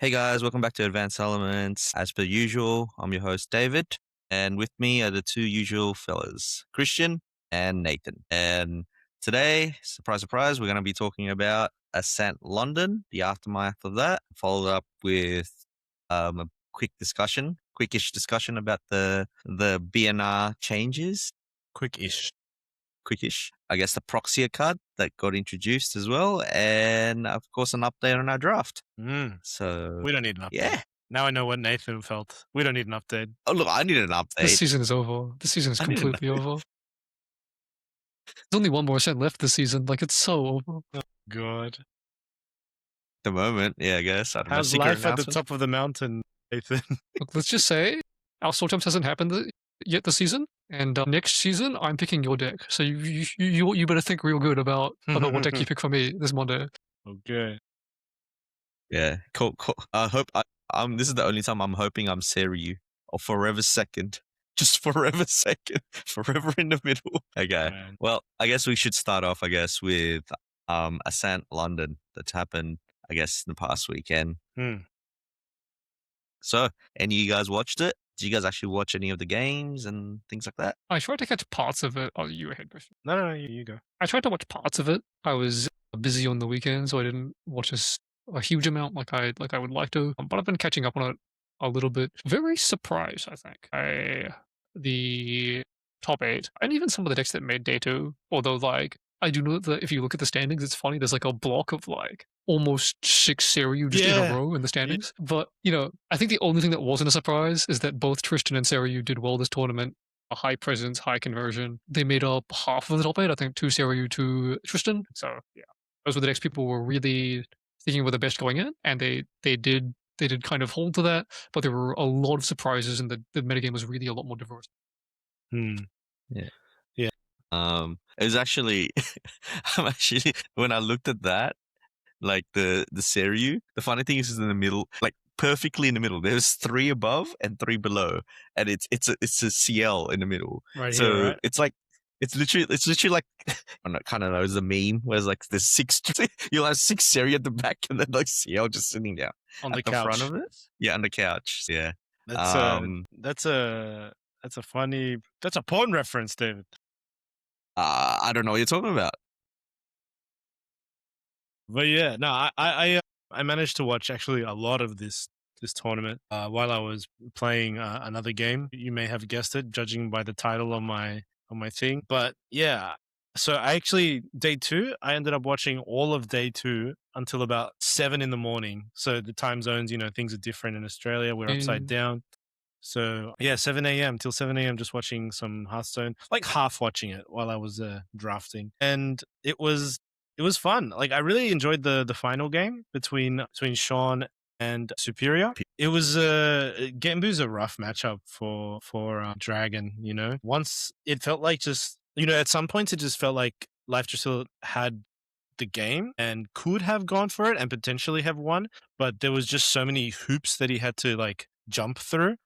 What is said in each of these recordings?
Hey guys, welcome back to Advanced Elements. As per usual, I'm your host David, and with me are the two usual fellas, Christian and Nathan. And today, surprise, surprise, we're going to be talking about Ascent London, the aftermath of that, followed up with a quickish discussion about the BNR changes. Quick-ish. I guess the Proxia card that got introduced as well, and of course an update on our draft. So We don't need an update. yeah. Now I know what Nathan felt. We don't need an update. Oh look, I needed an update. This season is over. This season is I didn't completely over. There's only one more set left this season. Like, it's so over. God. The moment, yeah, I guess. I don't know. How's Secret life at the announcement? top of the mountain, Nathan? Look, let's just say our Soul Jumps hasn't happened yet this season, and next season I'm picking your deck. So you better think real good about what deck you pick for me this Monday. Okay. Yeah, cool. I hope this is the only time I'm hoping I'm Seryu or Forever Second. Just Forever Second, forever in the middle. Okay. Man. Well, I guess we should start off, with Ascent London that's happened, I guess, in the past weekend. So, any of you guys watched it? Did you guys actually watch any of the games and things like that? I tried to catch parts of it. Oh, you ahead, Christian. No, you go. I tried to watch parts of it. I was busy on the weekend, so I didn't watch a huge amount like I would like to. But I've been catching up on it a little bit. Very surprised, I think. The top 8, and even some of the decks that made day 2, although like I do know that if you look at the standings, it's funny, there's like a block of like almost 6 Seiryu just in Yeah. a row in the standings. But, I think the only thing that wasn't a surprise is that both Tristan and Seiryu did well this tournament. A high presence, high conversion. They made up half of the top 8, I think 2 Seiryu, 2 Tristan. So yeah, those were the decks people were really thinking were the best going in, and they did kind of hold to that, but there were a lot of surprises, and the metagame was really a lot more diverse. It was actually, when I looked at that, like the Seryu, the funny thing is in the middle, like perfectly in the middle. There's 3 above and 3 below, and it's a CL in the middle. Right So here, right? it's like it's literally like I don't know, kind of knows the meme where it's like there's 6 you'll have 6 Seryu at the back and then like CL just sitting down On at the the couch. front of it. Yeah, on the couch. Yeah. That's a funny. That's a porn reference, David. I don't know what you're talking about. But yeah, no, I managed to watch actually a lot of this tournament while I was playing another game. You may have guessed it, judging by the title on my thing. But yeah, so I actually day 2, I ended up watching all of day 2 until about 7 in the morning. So the time zones, things are different in Australia. We're upside down. So yeah, 7 a.m. till 7 a.m. just watching some Hearthstone, like half watching it while I was drafting, and it was fun. Like I really enjoyed the final game between Sean and Superior. It was Genbu's a rough matchup for Dragon. Once it felt like just at some points it just felt like Life Drassil had the game and could have gone for it and potentially have won, but there was just so many hoops that he had to like jump through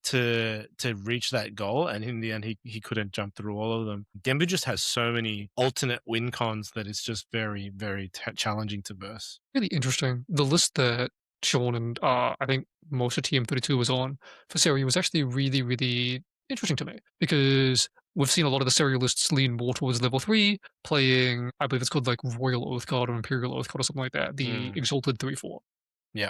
to reach that goal, and in the end he couldn't jump through all of them. Genbu just has so many alternate win cons that it's just very, very challenging to burst. Really interesting. The list that Sean and I think most of TM32 was on for Seiryu was actually really, really interesting to me, because we've seen a lot of the Seiryu lists lean more towards level 3, playing, I believe it's called like Royal Oath Card or Imperial Oath Card or something like that, the Exalted 3/4. Yeah.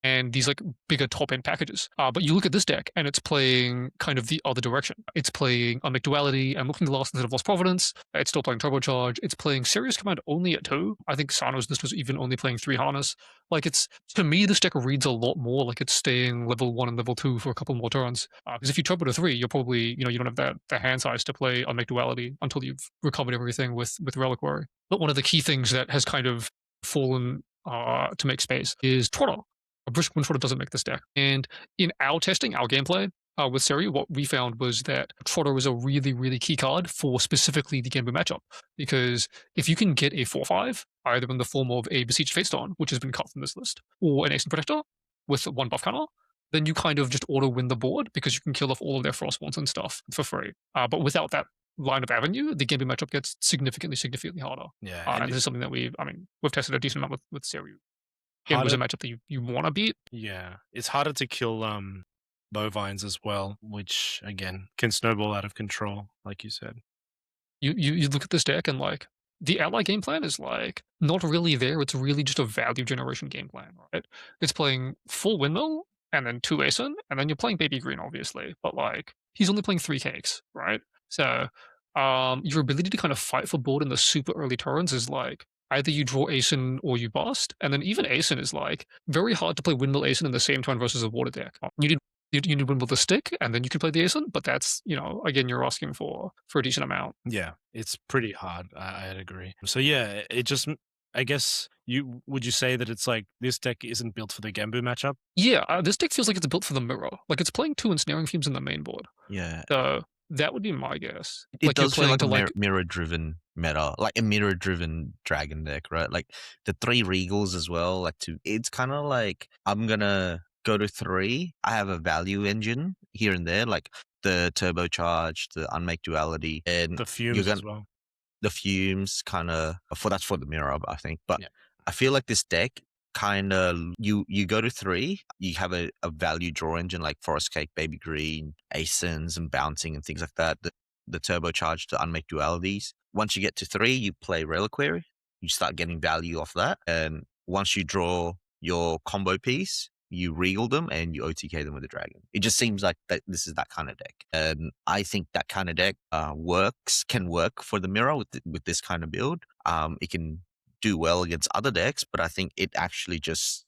And these like bigger top end packages. But you look at this deck and it's playing kind of the other direction. It's playing Unmake Duality and Looking Glass instead of Lost Providence. It's still playing Turbocharge. It's playing Serious Command only at 2. I think Sano's list was even only playing 3 Harness. Like to me, this deck reads a lot more like it's staying level 1 and level 2 for a couple more turns. Because if you Turbo to 3, you're probably, you don't have the hand size to play Unmake Duality until you've recovered everything with Reliquary. But one of the key things that has kind of fallen to make space is Trotter. A Brisk Wind Trotter doesn't make this deck. And in our testing, our gameplay with Seiryu, what we found was that Trotter was a really, really key card for specifically the Genbu matchup. Because if you can get a 4/5, either in the form of a Besieged Fatestone, which has been cut from this list, or an Ascent Protector with 1 buff counter, then you kind of just auto-win the board because you can kill off all of their Frostborns and stuff for free. But without that line of avenue, the Genbu matchup gets significantly harder. Yeah. And this is something that we've tested a decent amount with Seiryu. Genbu's a Harder, matchup that you want to beat. yeah, it's harder to kill bovines as well, which again can snowball out of control, like you said. You look at this deck and like the ally game plan is like not really there. It's really just a value generation game plan, right? It's playing full windmill and then 2 Asen, and then you're playing baby green, obviously. But like he's only playing 3 cakes, right? So your ability to kind of fight for board in the super early turns is like either you draw Asen or you bust, and then even Asen is like very hard to play windmill Asen in the same turn versus a water deck. You need windmill the stick, and then you can play the Asen, but that's again you're asking for a decent amount. Yeah, it's pretty hard. I'd agree. So yeah, it just, I guess would you say that it's like this deck isn't built for the Genbu matchup? Yeah, this deck feels like it's built for the mirror. Like it's playing 2 ensnaring fumes in the main board. Yeah, So that would be my guess. it Like you're does feel playing like to a like mirror-driven meta, like a mirror-driven dragon deck, right? Like the 3 regals as well. Like it's kind of like I'm gonna go to 3. I have a value engine here and there, like the turbocharge, the unmake duality, and The you're fumes gonna as well. the fumes kind of that's for the mirror, I think. But Yeah. I feel like this deck kind of you go to 3, you have a value draw engine like Forest Cake, Baby Green, Asins, and Bouncing and things like that. The turbocharge to unmake dualities. Once you get to 3, you play Reliquary. You start getting value off that, and once you draw your combo piece, you regal them and you OTK them with a dragon. It just seems like that this is that kind of deck, and I think that kind of deck can work for the mirror with this kind of build. It can do well against other decks, but I think it actually just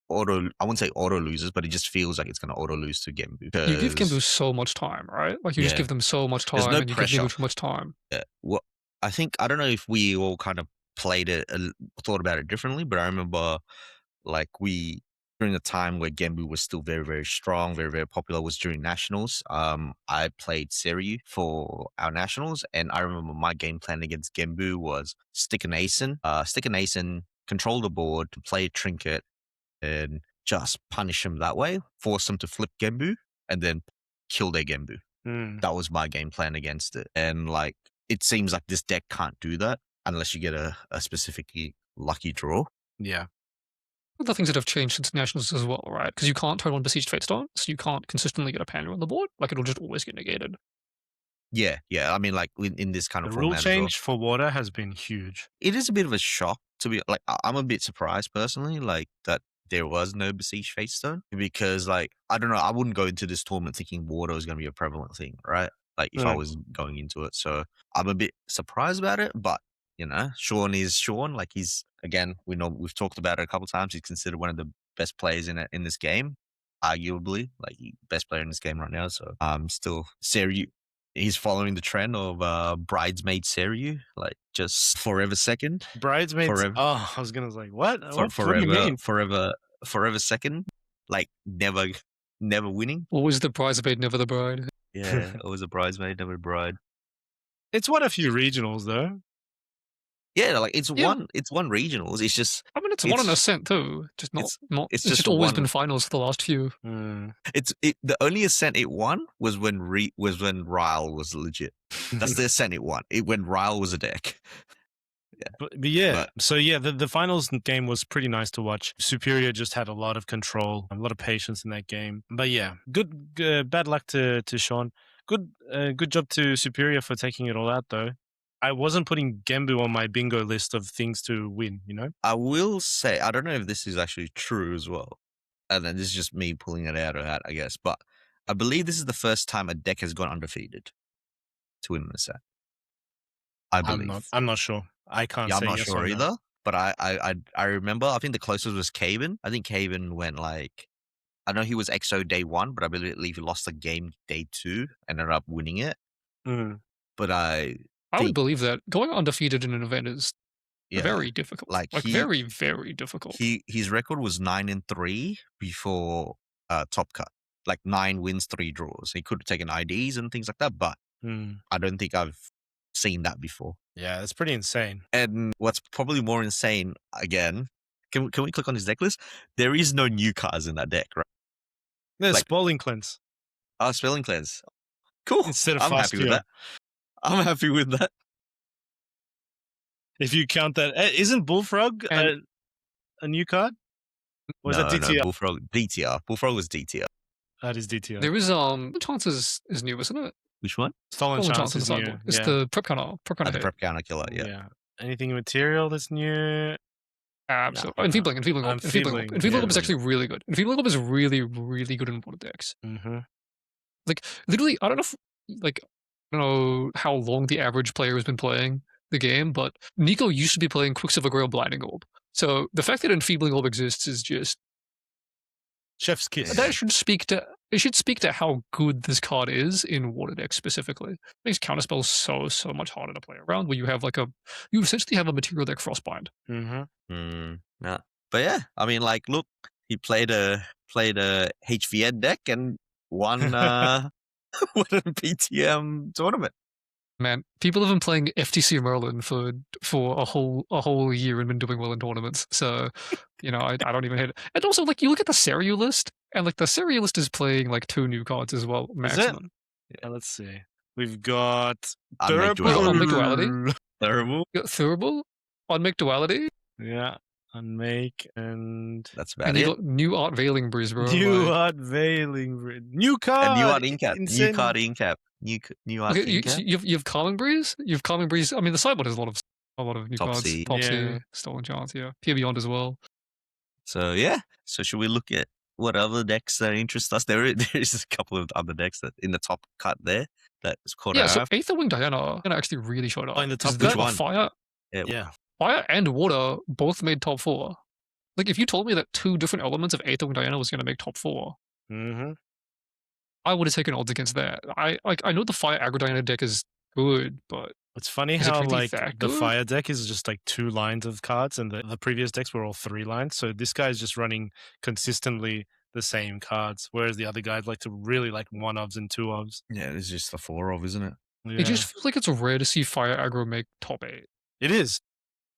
I wouldn't say auto loses, but it just feels like it's going to auto lose to Genbu. you give Because Genbu so much time, right? Like you just yeah, give them so much there's time, no and you give pressure. Genbu too much time. Yeah, well, I don't know if we all kind of played it, thought about it differently, but I remember like during the time where Genbu was still very, very strong, very, very popular was during nationals. I played Seryu for our nationals, and I remember my game plan against Genbu was stick an Asen, control the board to play a trinket, and just punish him that way, force them to flip Genbu, and then kill their Genbu. That was my game plan against it. And like, it seems like this deck can't do that unless you get a specifically lucky draw. Yeah. Other things that have changed since nationals as well, right? Because you can't turn on Besieged Fatestone, so you can't consistently get a Panda on the board. Like it'll just always get negated. Yeah. I mean, like in this kind The of rule format as well. change for water has been huge. It is a bit of a shock to be like. I'm a bit surprised personally, like that there was no Besieged Fatestone, because like I don't know, I wouldn't go into this tournament thinking water is going to be a prevalent thing, right? Like if I was going into it, so I'm a bit surprised about it. But Sean is Sean. Like again, we've talked about it a couple of times. He's considered one of the best players in this game, arguably like best player in this game right now. So still Seryu. He's following the trend of bridesmaid Seryu, like just forever second. Bridesmaids. Forever. Oh, I was gonna like, what? What do Forever, you mean? forever second, like never winning. Always the bridesmaid, never the bride. Yeah, always a bridesmaid, never a bride. It's won a few regionals though. Yeah, like it's Yeah. one regionals. It's just I mean, it's won an Ascent too. Just not. It's just always one. been finals for the last few. The only Ascent it won was when Ryle was legit. That's the Ascent it won. When Ryle was a deck. Yeah. So yeah, the finals game was pretty nice to watch. Superior just had a lot of control, a lot of patience in that game. But yeah, good. Bad luck to Sean. Good job to Superior for taking it all out though. I wasn't putting Genbu on my bingo list of things to win, I will say, I don't know if this is actually true as well. And then this is just me pulling it out of that, I guess. But I believe this is the first time a deck has gone undefeated to win this set. I believe. I'm not sure. I can't say I'm not yes sure or no. either. But I remember, I think the closest was Caven. I think Caven went like, I know he was XO day 1, but I believe he lost the game day 2 and ended up winning it. But I would believe that going undefeated in an event is yeah, very difficult. Like very, very difficult. His record was 9-3 before top cut. Like 9 wins, 3 draws. He could have taken IDs and things like that, but I don't think I've seen that before. Yeah, that's pretty insane. And what's probably more insane, again, can we click on his deck list? There is no new cards in that deck, right? There's Spalling Cleanse. Oh, Spelling Cleanse. Cool. Instead of I'm Fast happy with that. I'm happy with that. If you count that, isn't Bullfrog a new card? Was no, that DTR? No, Bullfrog, DTR. Bullfrog was DTR. That is DTR. There is Chances is new, isn't it? Which one? Stolen Chance is new. sideboard. It's Yeah. the prep counter. The hit. prep counter killer. Yeah. Anything material that's new? Absolutely. Enfeebling Orb. Enfeebling Orb is actually really good. Enfeebling Orb is really, really good in water decks. Mm-hmm. Like, literally, I don't know if, like, I don't know how long the average player has been playing the game, but Nico used to be playing Quicksilver Grail Blinding Orb. So the fact that Enfeebling Orb exists is just Chef's kiss. that should speak to how good this card is in water decks specifically. It makes counterspells so much harder to play around. Where you essentially have a material deck Frostbind. Mm-hmm. Yeah. But yeah, I mean, like, look, he played a HVN deck and won won a PTM tournament. Man, people have been playing FTC Merlin for a whole year and been doing well in tournaments. So, I don't even hate it. And also, like, you look at the Seru list, and like the Seru list is playing like 2 new cards as well, maximum. Yeah, let's see. We've got Unmake Unmake Duality. Terrible. You got Thurible, Unmake Duality. Yeah, Unmake and that's about and it. You got New Art Veiling Breeze, bro. Art Veiling Breeze. New card. And New Art Incap. New card Incap. New Art Incap. You have Calming Breeze. You have Calming Breeze. I mean, the sideboard has a lot of new cards. Topsy, Stolen Chance, Peer Beyond as well. So yeah. So should we look at what other decks that interest us? There is a couple of other decks that in the top cut there that is called out. So Aetherwing Diana actually really showed up. In the top, which one? Fire. Yeah. Fire and water both made top 4. Like, if you told me that 2 different elements of Aetherwing Diana was going to make top 4, I would have taken odds against that. I know the Fire Aggro Diana deck is good, but it's funny how like the Fire deck is just like 2 lines of cards, and the previous decks were all 3 lines. So this guy is just running consistently the same cards, whereas the other guys like to really like 1-ofs and 2-ofs. Yeah, it's just the 4-of, isn't it? Yeah. It just feels like it's rare to see Fire Aggro make top 8. It is.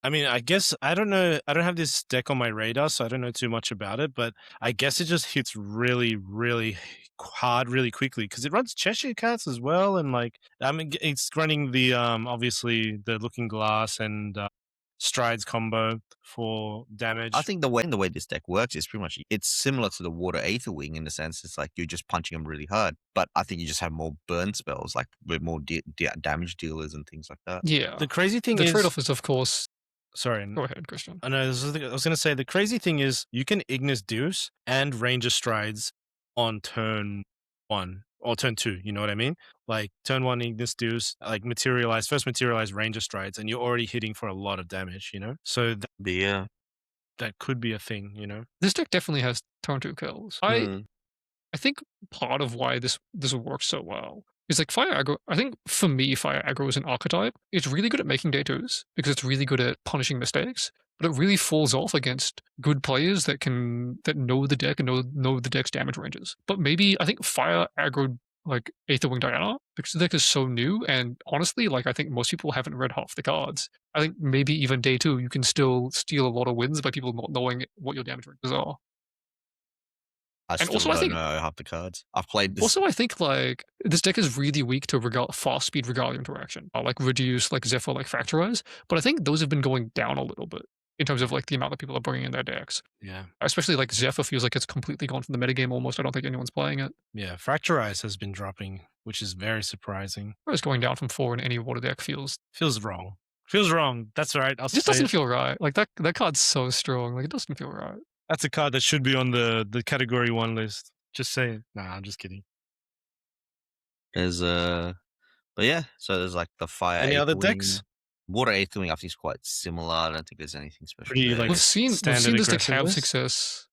I mean, I guess, I don't know. I don't have this deck on my radar, so I don't know too much about it, but I guess it just hits really, really hard really quickly because it runs Cheshire Cats as well. And like, I mean, it's running the, obviously the Looking Glass and Strides combo for damage. I think the way this deck works is pretty much, it's similar to the Water Aetherwing in the sense it's like you're just punching them really hard, but I think you just have more burn spells, like with more damage dealers and things like that. Yeah. The crazy thing is... The trade-off is, of course... Sorry. Go ahead, Christian. I know. I was going to say, the crazy thing is you can Ignis Deuce and Ranger Strides on turn 1 or turn 2. You know what I mean? Like turn 1 Ignis Deuce, like first materialize Ranger Strides, and you're already hitting for a lot of damage, So that could be a thing, This deck definitely has turn 2 kills. I think part of why this works so well is like Fire Aggro. I think for me, Fire Aggro is an archetype. It's really good at making day 2s because it's really good at punishing mistakes, but it really falls off against good players that know the deck and know the deck's damage ranges. But maybe I think Fire Aggro like Aetherwing Diana, because the deck is so new, and honestly, like I think most people haven't read half the cards. I think maybe even day 2 you can still steal a lot of wins by people not knowing what your damage ranges are. I don't know half the cards. I've played this. Also, I think like this deck is really weak to fast speed Regalia interaction. Like reduce, like Zephyr, like Factorize. But I think those have been going down a little bit in terms of like the amount of people are bringing in their decks. Yeah. Especially like Zephyr feels like it's completely gone from the metagame almost. I don't think anyone's playing it. Yeah, Factorize has been dropping, which is very surprising. Whereas going down from 4 in any water deck feels wrong. Feels wrong. That's right. It just doesn't feel right. Like that card's so strong. Like it doesn't feel right. That's a card that should be on the category 1 list. Just saying. Nah, I'm just kidding. There's but yeah, so there's like the Fire. Any other decks? Water Aetherwing I think is quite similar. I don't think there's anything special. Pretty, like, we've seen this deck have list? success.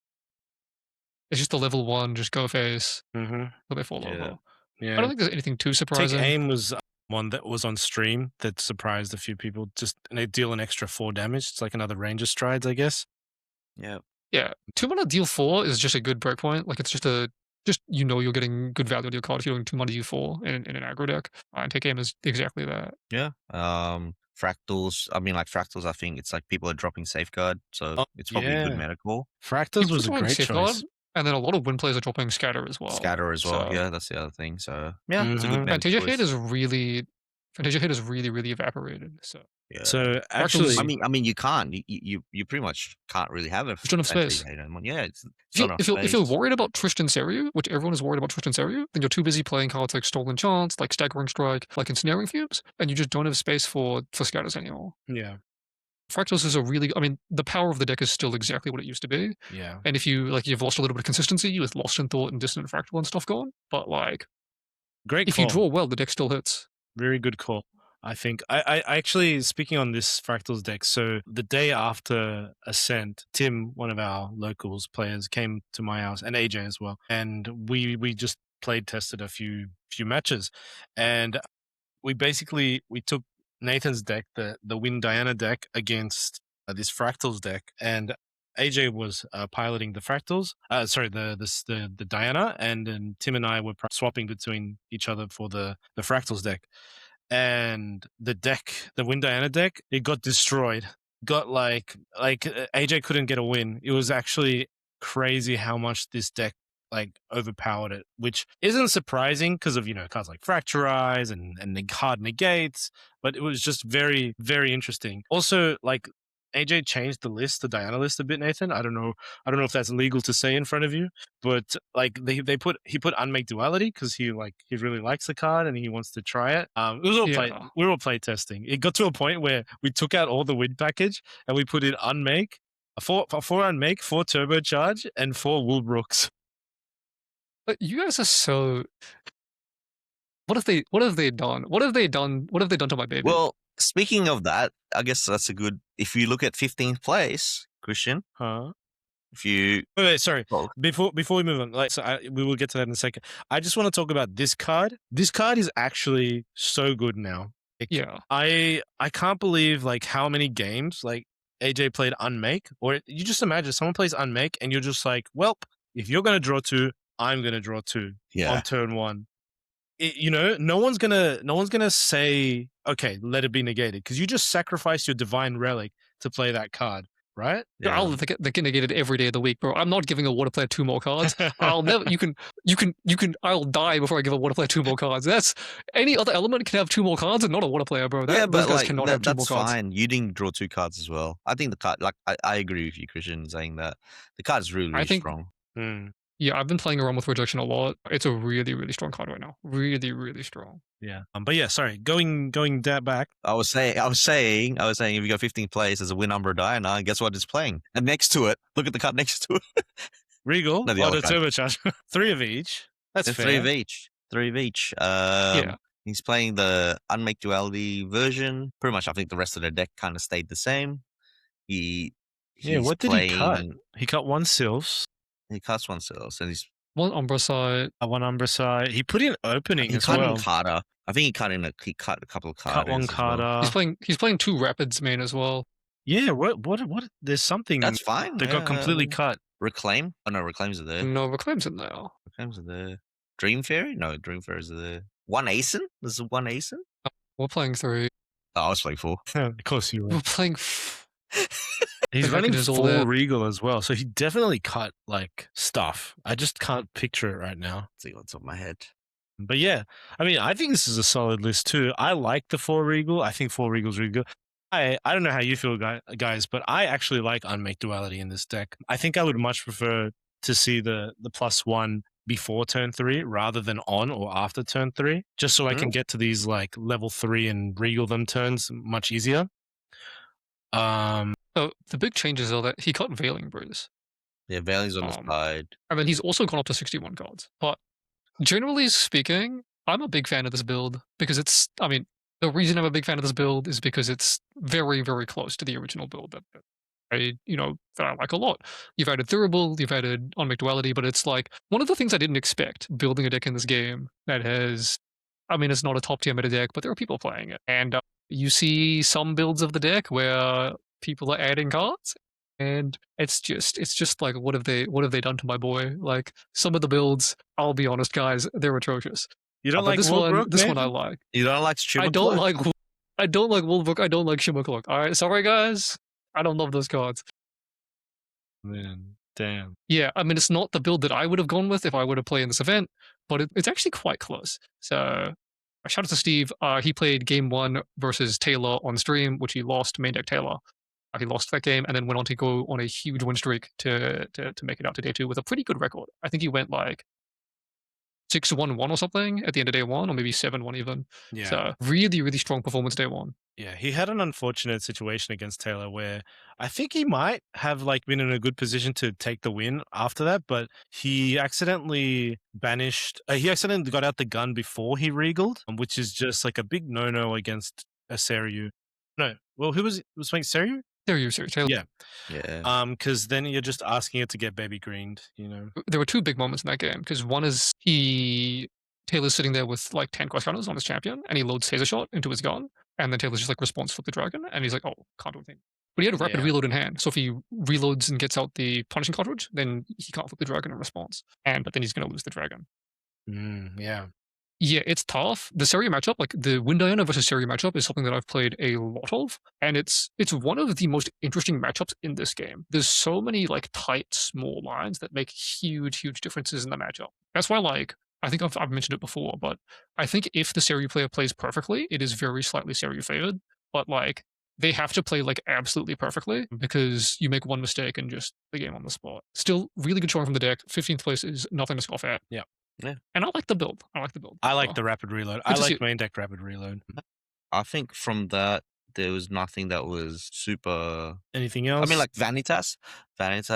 It's just the level 1, just go face. They fall over. Yeah. I don't think there's anything too surprising. Take Aim was one that was on stream that surprised a few people. And they deal an extra 4 damage. It's like another Ranger Strides, I guess. Yeah. Yeah, 2 mana deal 4 is just a good breakpoint. Like it's just you're getting good value to your card if you're doing 2 mana deal 4 in an aggro deck. And Take Aim is exactly that. Yeah. Fractals. I mean, like Fractals. I think it's like people are dropping Safeguard, so it's probably a good meta call. Fractals was a great choice. And then a lot of win players are dropping Scatter as well. Yeah, that's the other thing. So yeah, it's a good meta Fantasia Hate is really, really evaporated. So Yeah. So actually, I mean, you can't. You pretty much can't really have a Just don't have space. Yeah, it's If, not you, enough if, you're, if you're space. worried about Tristan Seru, which everyone is worried about Tristan Seru, then you're too busy playing cards like Stolen Chance, like Staggering Strike, like Ensnaring Fumes, and you just don't have space for scatters anymore. yeah, Fractals is a really, I mean, the power of the deck is still exactly what it used to be. yeah, And if you, like, you've lost a little bit of consistency with Lost in Thought and Dissonant Fractal and stuff gone, but, like, great if call. you draw well, the deck still hits. Very good call. I think I actually, speaking on this Fractals deck, so the day after Ascent, Tim, one of our locals players, came to my house, and AJ as well, and we just played tested a few matches, and we took Nathan's deck, the Win Diana deck, against this Fractals deck, and AJ was piloting the Fractals, the Diana, and then Tim and I were swapping between each other for the Fractals deck. And the Win Diana deck, it got destroyed. Got like AJ couldn't get a win. It was actually crazy how much this deck like overpowered it, which isn't surprising because of cards like Fracturize and the hard negates, but it was just very, very interesting. Also, like AJ changed the Diana list a bit, Nathan. I don't know if that's legal to say in front of you, but like he put Unmake Duality because he really likes the card and he wants to try it. It was all we were all play testing. It got to a point where we took out all the win package and we put in Unmake, four Unmake, 4 Turbocharge, and 4 Woolbrooks. But you guys are so. What have they done? What have they done to my baby? Well, speaking of that, I guess that's a good. If you look at 15th place, Christian. Huh? If you wait, sorry. Before we move on, we will get to that in a second. I just want to talk about this card. This card is actually so good now. Yeah. I can't believe how many games AJ played Unmake, or you just imagine someone plays Unmake and you're just like, well, if you're gonna draw 2, I'm gonna draw 2 on turn 1. No one's gonna say, okay, let it be negated, because you just sacrificed your Divine Relic to play that card, right? Yeah. They get negated every day of the week, bro. I'm not giving a water player 2 more cards. I'll never. I'll die before I give a water player 2 more cards. That's any other element can have 2 more cards, and not a water player, bro. Those guys cannot have 2 more cards. That's fine. You didn't draw 2 cards as well. I think the card, I agree with you, Christian, saying that the card is really, really strong. Yeah, I've been playing around with Rejection a lot. It's a really, really strong card right now. Really, really strong. Yeah. But yeah, sorry. Going back. I was saying, if you go 15th place, there's a Win Umbra Diana, and guess what it's playing? And next to it, look at the card next to it. Regal. No, the Turbocharge. 3 of each. That's fair. 3 of each. 3 of each. Yeah. He's playing the Unmake Duality version. Pretty much, I think the rest of the deck kind of stayed the same. What did he cut? He cut 1 Sylphs. He cuts 1 Sylphs, and he's 1 Umbra Side. 1 Umbra Side. He put in Opening as well. He cut in Carter. I think he cut a couple of Carters. Cut 1 Carter. Well. He's playing 2 Rapids main as well. Yeah, what? There's something that's fine. That got completely cut. Reclaim? Oh no, Reclaims are there. No, Reclaim's in there. Reclaims are there. Dream Fairy? No, Dream Fairies are there. 1 Asen? This is 1 Asen? We're playing 3. Oh, I was playing 4. Of course you were. We're playing. He's running 4 Regal as well, so he definitely cut stuff. I just can't picture it right now. Let's see what's on my head. But yeah, I mean, I think this is a solid list too. I like the 4 Regal. I think 4 Regal's really good. I don't know how you feel, guys, but I actually like Unmake Duality in this deck. I think I would much prefer to see the +1 before turn 3 rather than on or after turn 3, just so I can get to these level 3 and Regal them turns much easier. So the big changes are that he cut Veiling Breeze. Yeah, Veiling's on the side. I mean, he's also gone up to 61 cards. But generally speaking, I'm a big fan of this build because the reason I'm a big fan of this build is because it's very, very close to the original build that I like a lot. You've added Thurible, you've added Unmake Duality, but it's one of the things I didn't expect building a deck in this game that has, it's not a top tier meta deck, but there are people playing it. And you see some builds of the deck where people are adding cards, and it's just what have they done to my boy? Some of the builds, I'll be honest, guys, they're atrocious. You don't like this one? This one I like. You don't like Shimmer I don't like Wolfbrook. I don't like Shimmer Cloak. All right, sorry guys, I don't love those cards. Man, damn. Yeah, it's not the build that I would have gone with if I were to play in this event, but it's actually quite close. So Shout out to Steve. He played game 1 versus Taylor on stream, which he lost, main deck Taylor. He lost that game and then went on to go on a huge win streak to make it out to day 2 with a pretty good record. I think he went like 6-1-1 or something at the end of day 1, or maybe 7-1 even. Yeah. So really, really strong performance day 1. Yeah, he had an unfortunate situation against Taylor where I think he might have like been in a good position to take the win after that, but he accidentally banished. He accidentally got out the gun before he regaled, which is just like a big no-no against a Seryu. No, well, who was playing Seryu? Seryu, Taylor. Yeah. Yeah. Because then you're just asking it to get baby greened, you know. There were 2 big moments in that game because one is Taylor's sitting there with like 10 cross counters on his champion and he loads Taser Shot into his gun and then Taylor's just like response flip the dragon and he's like, oh, can't do anything. But he had a rapid Yeah. reload in hand, so if he reloads and gets out the punishing cartridge, then he can't flip the dragon in response. But then he's going to lose the dragon. Yeah. Yeah, it's tough. The Seria matchup, like the Wind Diana versus Seria matchup, is something that I've played a lot of, and it's one of the most interesting matchups in this game. There's so many like tight, small lines that make huge differences in the matchup. That's why, like, I think I've mentioned it before, but I think if the Seria player plays perfectly, it is very slightly Seria favored. But like, they have to play like absolutely perfectly because you make one mistake and just the game on the spot. Still, really good showing from the deck. 15th place is nothing to scoff at. Yeah. Yeah. And I like the build. I like the rapid reload. I like main deck rapid reload. I think from that, there was nothing that was super. Anything else? I mean, like Vanitas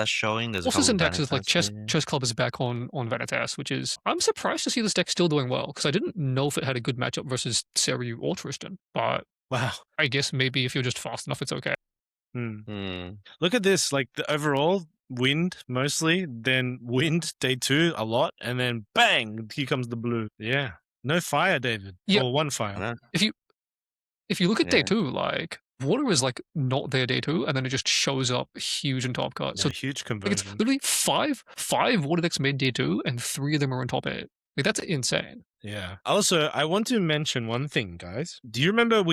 showing. There's also a couple of syntax is like Vanitas, Chess Club is back on Vanitas, which is, I'm surprised to see this deck still doing well because I didn't know if it had a good matchup versus Seryu or Tristan. But wow, I guess maybe if you're just fast enough, it's okay. Look at this, like the overall wind mostly, then wind day 2 a lot, and then bang, here comes the blue. Yeah, no fire, David. Yeah. Or 1 fire. If you look at day 2, like water is like not there day 2, and then it just shows up huge in top cut. So huge like, conversion. it's literally five water decks made day 2, and 3 of them are in top 8. Like that's insane. Yeah. Also, I want to mention one thing, guys. Do you remember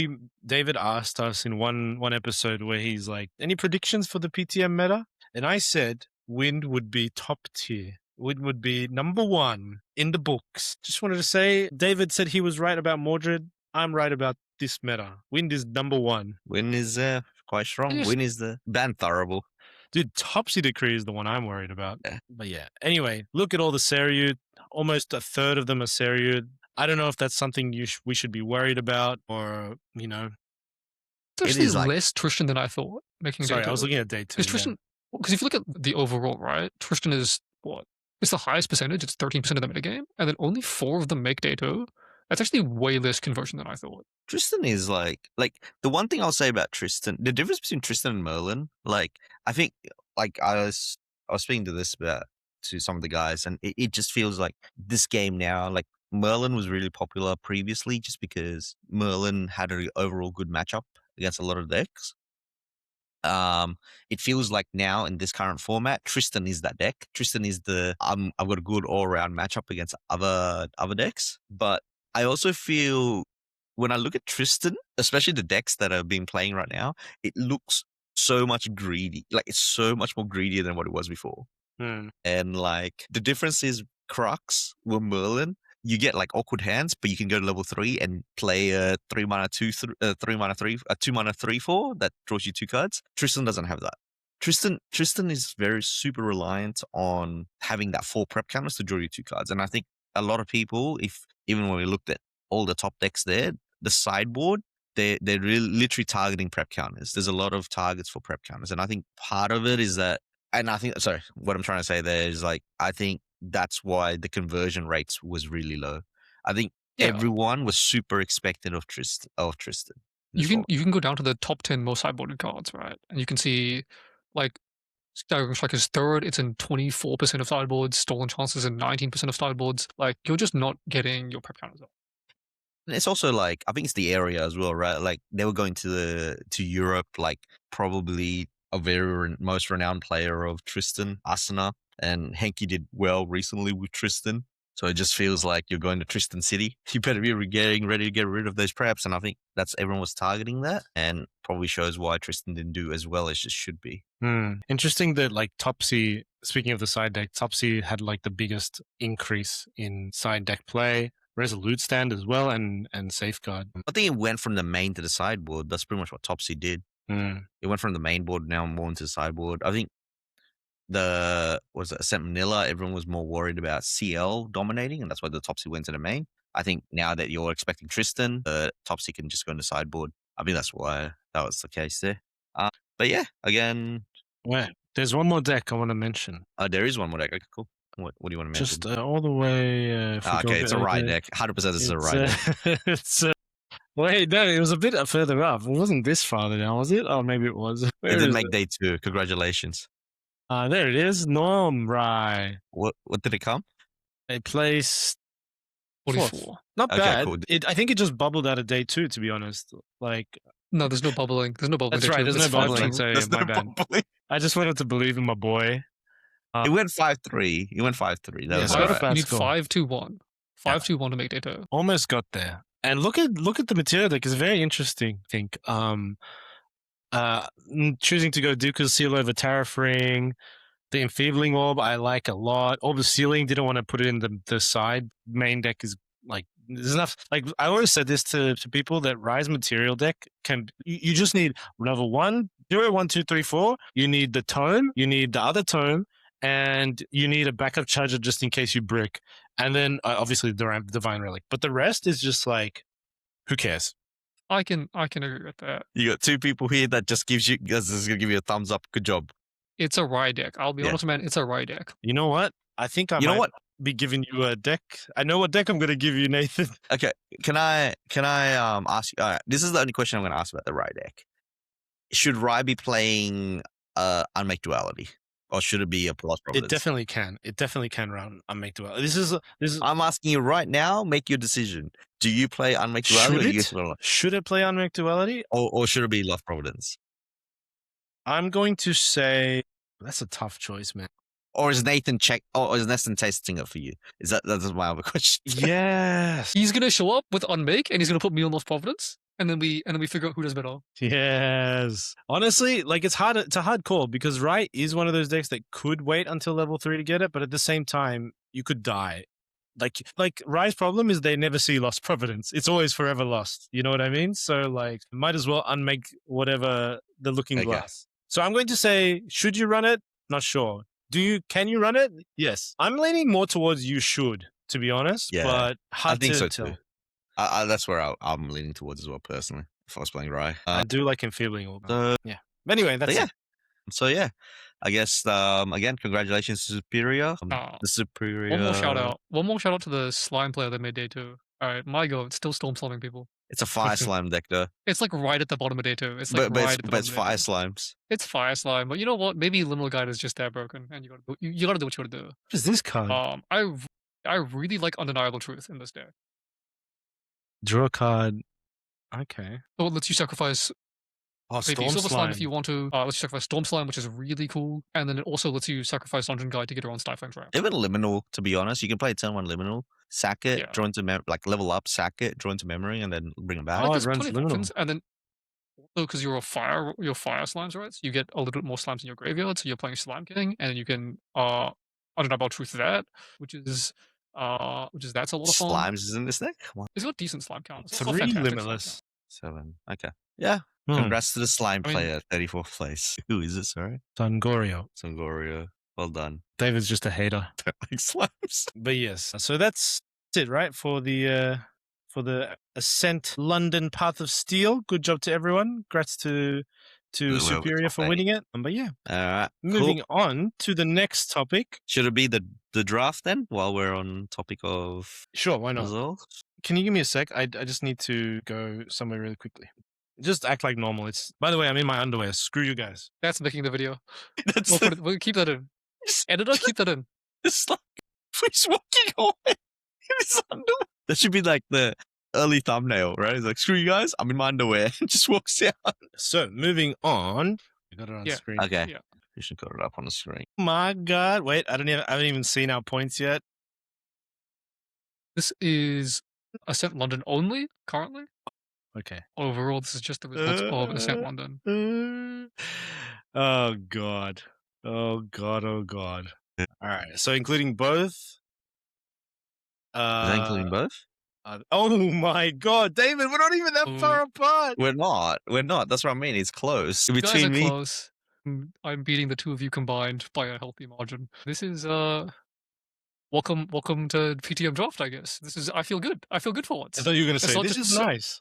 David asked us in one episode where he's like, any predictions for the PTM meta? And I said Wind would be top tier. Wind would be number 1 in the books. Just wanted to say, David said he was right about Mordred. I'm right about this meta. Wind is number 1. Wind is quite strong. Wind is the ban thorough. Dude, Topsy Decree is the one I'm worried about. Yeah. But yeah. Anyway, look at all the Seryu. Almost a third of them are Seryu. I don't know if that's something we should be worried about, or, you know. It's actually less Tristan than I thought. Sorry, I was looking at day 2. Because Tristan, because if you look at the overall, right, Tristan is what? It's the highest percentage. It's 13% of the metagame, and then only 4 of them make day 2. That's actually way less conversion than I thought. Tristan is like the one thing I'll say about Tristan, the difference between Tristan and Merlin, like I think, like I was speaking to this about to some of the guys, and it just feels like this game now, like Merlin was really popular previously just because Merlin had an overall good matchup against a lot of decks. It feels like now in this current format, Tristan is that deck. Tristan is the I've got a good all around matchup against other decks, but I also feel when I look at Tristan, especially the decks that have been playing right now, it looks so much greedy. Like it's so much more greedier than what it was before. And like the difference is Crux with Merlin, you get like awkward hands, but you can go to level 3 and play a 3 mana 2 3 a 2 mana 3/4 that draws you 2 cards. Tristan doesn't have that. Tristan is very super reliant on having that 4 prep counters to draw you 2 cards. And I think a lot of people, even when we looked at all the top decks there, the sideboard, they're really literally targeting prep counters. There's a lot of targets for prep counters. And I think part of it is that, and I think, sorry, what I'm trying to say there is like, I think that's why the conversion rates was really low. I think everyone was super expectant of Tristan. You can go down to the top 10 most sideboarded cards, right? And you can see like Staggering Strike is 3rd, it's in 24% of sideboards, Stolen Chances in 19% of sideboards. Like you're just not getting your prep counters up. It's also like, I think it's the area as well, right? Like they were going to Europe, like probably a very most renowned player of Tristan, Asana, and Henki did well recently with Tristan. So it just feels like you're going to Tristan City. You better be getting ready to get rid of those preps. And I think everyone was targeting that, and probably shows why Tristan didn't do as well as it should be. Interesting that like Topsy, speaking of the side deck, Topsy had like the biggest increase in side deck play. Resolute Stand as well, and Safeguard. I think it went from the main to the sideboard. That's pretty much what Topsy did. It went from the main board now more into the sideboard. I think Ascent Manila, everyone was more worried about CL dominating, and that's why the Topsy went to the main. I think now that you're expecting Tristan, Topsy can just go into sideboard. I think that's why that was the case there. But yeah, again. Wait, there's one more deck I want to mention. There is one more deck. Okay, cool. What do you want to mention? Just all the way. Okay, it's a Rai deck. 100% this is a Rai deck. It's wait, no, it was a bit further up. It wasn't this farther down, was it? Oh, maybe it was. It did make day 2. Congratulations. There it is. Norm Rai. What did it come? A place 44. Not bad. Cool. I think it just bubbled out of day 2, to be honest. Like, no, there's no bubbling. There's no bubbling. That's right. There's no bubbling. So there's my no bad. bubbling. I just wanted to believe in my boy. It went 5-3. It went 5-3. That was not a right. bad You need score. 5-2-1. 5-2-1 to make day 2. Almost got there. And look at the material deck. It's very interesting, I think. Choosing to go Dooku's Seal over Tariff Ring. The Enfeebling Orb I like a lot. Orb of Sealing, didn't want to put it in the side. Main deck is like, there's enough. Like, I always said this to people that Rise material deck you just need level 1, 0, 1, 2, 3, 4. You need the tome, you need the other tome, and you need a backup charger just in case you brick. And then obviously the Divine Relic. But the rest is just like, who cares? I can agree with that. You got 2 people here that just is going to give you a thumbs up. Good job. It's a Rai deck. I'll be honest, man. It's a Rai deck. You know what? I think I might be giving you a deck. I know what deck I'm going to give you, Nathan. Okay. Can I ask you? All right, this is the only question I'm going to ask about the Rai deck. Should Rai be playing Unmake Duality? Or should it be a Lost Providence? It definitely can. It definitely can run Unmake Duality. This is. I'm asking you right now. Make your decision. Do you play Unmake Duality? Should it play Unmake Duality? Or should it be Lost Providence? I'm going to say that's a tough choice, man. Or is Nathan testing it for you? That's my other question. Yes. He's gonna show up with Unmake and he's gonna put me on Lost Providence, and then we figure out who does better. Yes. Honestly, like it's a hard call because Rai is one of those decks that could wait until level 3 to get it, but at the same time, you could die. Like Rai's problem is they never see Lost Providence. It's always forever lost. You know what I mean? So like might as well unmake whatever the Looking Glass. So I'm going to say, should you run it? Not sure. Can you run it? Yes. I'm leaning more towards you should, to be honest. Yeah, but hard I think to so tell. too. That's where I'm leaning towards as well, personally, if I was playing Rai. I do like Enfeebling Orb. Yeah. But anyway, that's it. So yeah, I guess again, congratulations to Superior. The Superior. One more shout out to the slime player that made day 2. All right, my go. It's still storm slamming people. It's a fire slime deck though. It's like right at the bottom of day 2. It's fire slimes. It's fire slime, but you know what? Maybe Liminal Guide is just that broken, and you gotta do what you gotta do. What is this card? I really like Undeniable Truth in this deck. Draw a card. Okay. So it lets you sacrifice maybe Silver Slime if you want to. Lets you sacrifice Storm Slime, which is really cool, and then it also lets you sacrifice Dungeon Guide to get around Stifling Trap. Even Liminal, to be honest, you can play turn 1 Liminal, sack it, draw into level up, sack it, draw into memory, and then bring it back. There's plenty of options, and then also because you're fire slimes, right? So you get a little bit more slimes in your graveyard, so you're playing Slime King, and you can Undeniable Truth that, which is that's a lot of fun. Slimes is in this deck. It's got decent slime counts. 3 Limitless. 7. Okay. Yeah. Congrats to the slime player, 34th place. Who is it, sorry? Sangorio. Well done. David's just a hater. Don't like slimes. But yes, so that's it, right? For the Ascent London Path of Steel. Good job to everyone. Congrats to Superior for winning it. But yeah. All right. Moving on to the next topic. Should it be the draft then, while we're on topic of... Sure, why not? Results? Can you give me a sec? I just need to go somewhere really quickly. Just act like normal. By the way, I'm in my underwear. Screw you guys. That's making the video. We'll keep that in. Editor, keep that in. It's like he's walking away in his underwear. That should be like the early thumbnail, right? It's like, screw you guys, I'm in my underwear. Just walks out. So, moving on. We got it on screen. Okay. Yeah. You should got it up on the screen. My God. Wait, I haven't even seen our points yet. This is Ascent London only, currently. Okay. Overall, this is just the results of Ascent London. Oh, God. Oh, God. Oh, God. All right. So, including both. Is that including both? Oh my god, David, we're not even that far apart. We're not. That's what I mean. It's close. You guys are Between me, close. I'm beating the two of you combined by a healthy margin. This is welcome to PTM Draft, I guess. I feel good. I feel good for once. I thought you were going to It's say, not this just is nice.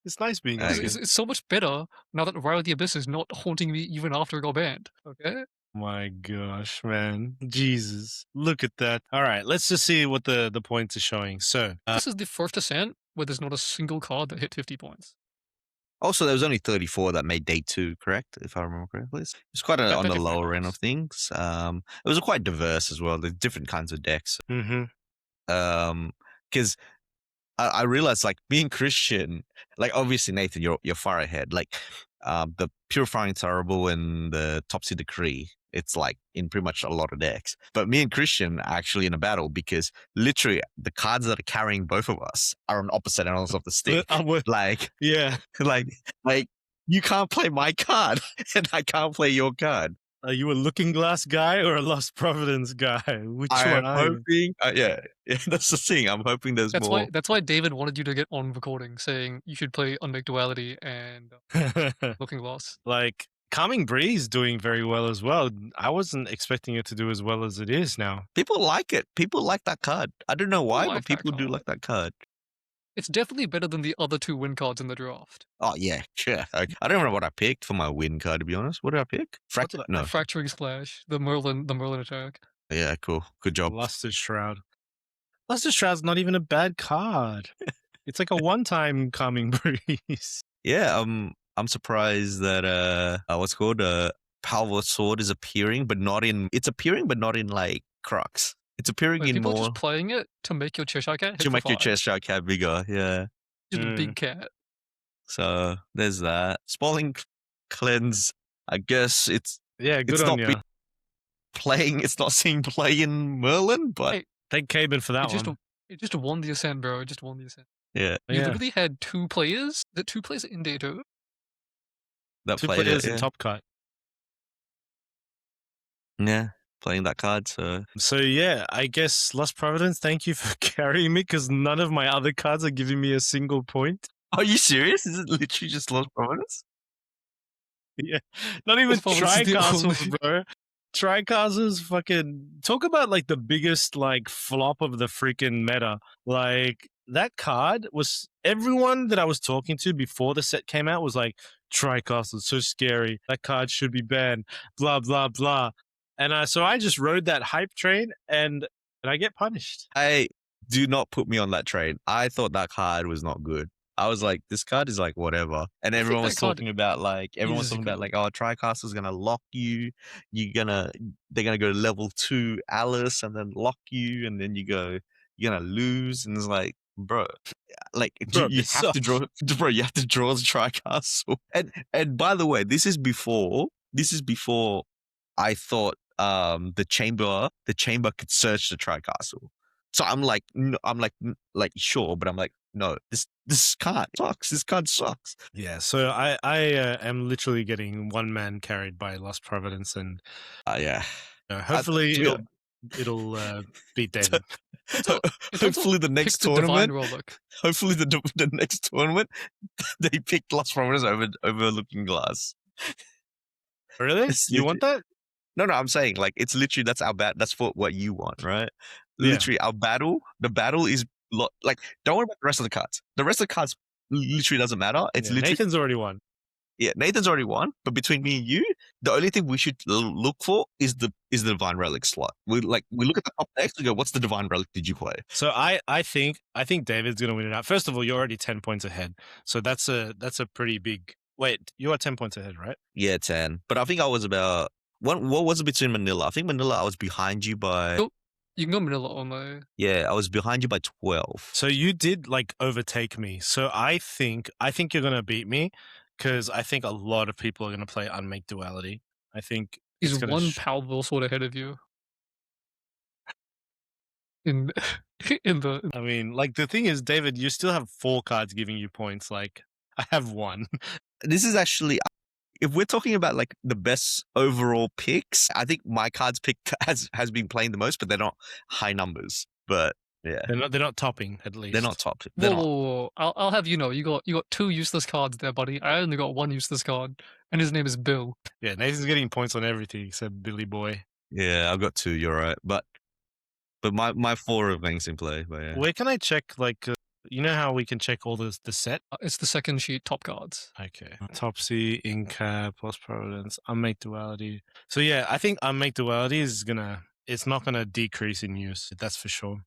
It's nice being Okay. here. It's so much better now that Rai of the Abyss is not haunting me even after I got banned. Okay? My gosh, man. Jesus. Look at that. All right, let's just see what the points are showing. So, This is the first Ascent where there's not a single card that hit 50 points. also, there was only 34 that made day 2, correct? If I remember correctly. It's quite on the lower end of things. It was quite diverse as well. There's different kinds of decks. Because I realized, like, being Christian, like, obviously, Nathan, you're far ahead. Like, the Purifying Terrible and the Topsy Decree, it's like in pretty much a lot of decks. But me and Christian are actually in a battle because literally the cards that are carrying both of us are on opposite ends of the stick. Like, yeah. like you can't play my card and I can't play your card. Are you a Looking Glass guy or a Lost Providence guy? Which one? I'm hoping. Yeah, that's the thing. I'm hoping there's more. That's why David wanted you to get on recording, saying you should play Unmake Duality and Looking Glass. Like, Calming Breeze doing very well as well. I wasn't expecting it to do as well as it is now. People like it. People like that card. I don't know why, but people do like that card. It's definitely better than the other two win cards in the draft. Oh, yeah, sure. I don't remember what I picked for my win card, to be honest. What did I pick? Fracturing Splash, the Merlin attack. Yeah, cool. Good job. Luster Shroud. Luster Shroud's not even a bad card. It's like a one-time Calming Breeze. Yeah, I'm surprised that what's called Power Sword is appearing, but not in. It's appearing, but not in like Crux. It's appearing in people more. Just playing it to make your Cheshire Cat hit to make your 5. Cheshire Cat bigger. Yeah, just a big cat. So there's that. Spoiling Cleanse. I guess it's good it's on not you. Playing. It's not seeing play in Merlin, but hey, thank Caben for that one. It just won the Ascent, bro. It just won the Ascent. Yeah, you literally had two players in day 2. That two players in top cut. Yeah, playing that card. So yeah, I guess Lost Providence, thank you for carrying me because none of my other cards are giving me a single point. Are you serious? Is it literally just Lost Providence? Yeah, not even Tri-Castles, bro. Tri-Castles fucking talk about like the biggest like flop of the freaking meta. Like that card was everyone that I was talking to before the set came out was like Tri-Castles so scary. That card should be banned. Blah blah blah. And so I just rode that hype train and I get punished. Hey, do not put me on that train. I thought that card was not good. I was like, this card is like whatever. And everyone was talking about like, oh, Tri-Castle's gonna lock you. They're gonna go to level 2 Alice and then lock you, and then you're gonna lose. And it's like, bro, like you have to draw, bro. You have to draw the Tri-Castle. And by the way, this is before I thought the chamber could search the Tri-Castle. So I'm like sure, but I'm like, no, this card sucks. This card sucks. Yeah, so I am literally getting one man carried by Lost Providence, and hopefully it'll beat David. Hopefully the next tournament. Hopefully the next tournament they picked Lost Providence over Looking Glass. Really? You want that? No, I'm saying like it's literally that's our that's what you want, right? Literally our battle. The battle is like don't worry about the rest of the cards. The rest of the cards literally doesn't matter. It's literally Nathan's already won. Yeah, Nathan's already won. But between me and you, the only thing we should look for is the Divine Relic slot. We look at the top decks and go, what's the Divine Relic did you play? So I think David's gonna win it out. First of all, you're already 10 points ahead. So that's a pretty big. Wait, you are 10 points ahead, right? Yeah, 10. But I think I was about what was it between Manila? I think Manila I was behind you by. Oh, you can go Manila only. Yeah, I was behind you by 12. So you did like overtake me. So I think you're gonna beat me because I think a lot of people are gonna play Unmake Duality. I think he's one Powerball sword ahead of you. In the. I mean, like the thing is, David, you still have 4 cards giving you points. Like I have 1. This is actually. If we're talking about like the best overall picks, I think my cards pick has been playing the most, but they're not high numbers. But Yeah, They're not topping, at least. they're not top. Whoa, They're whoa, not. whoa. I'll have you know, you got 2 useless cards there, buddy. I only got 1 useless card, and his name is Bill. Yeah, Nathan's getting points on everything except Billy Boy. Yeah, I've got 2. You're right, but my 4 remains in play. But yeah. Where can I check, like, you know how we can check all the set? It's the second sheet, top cards. Okay. Topsy, Incap, Lost Providence, Unmake Duality. So yeah, I think Unmake Duality is it's not gonna decrease in use. That's for sure.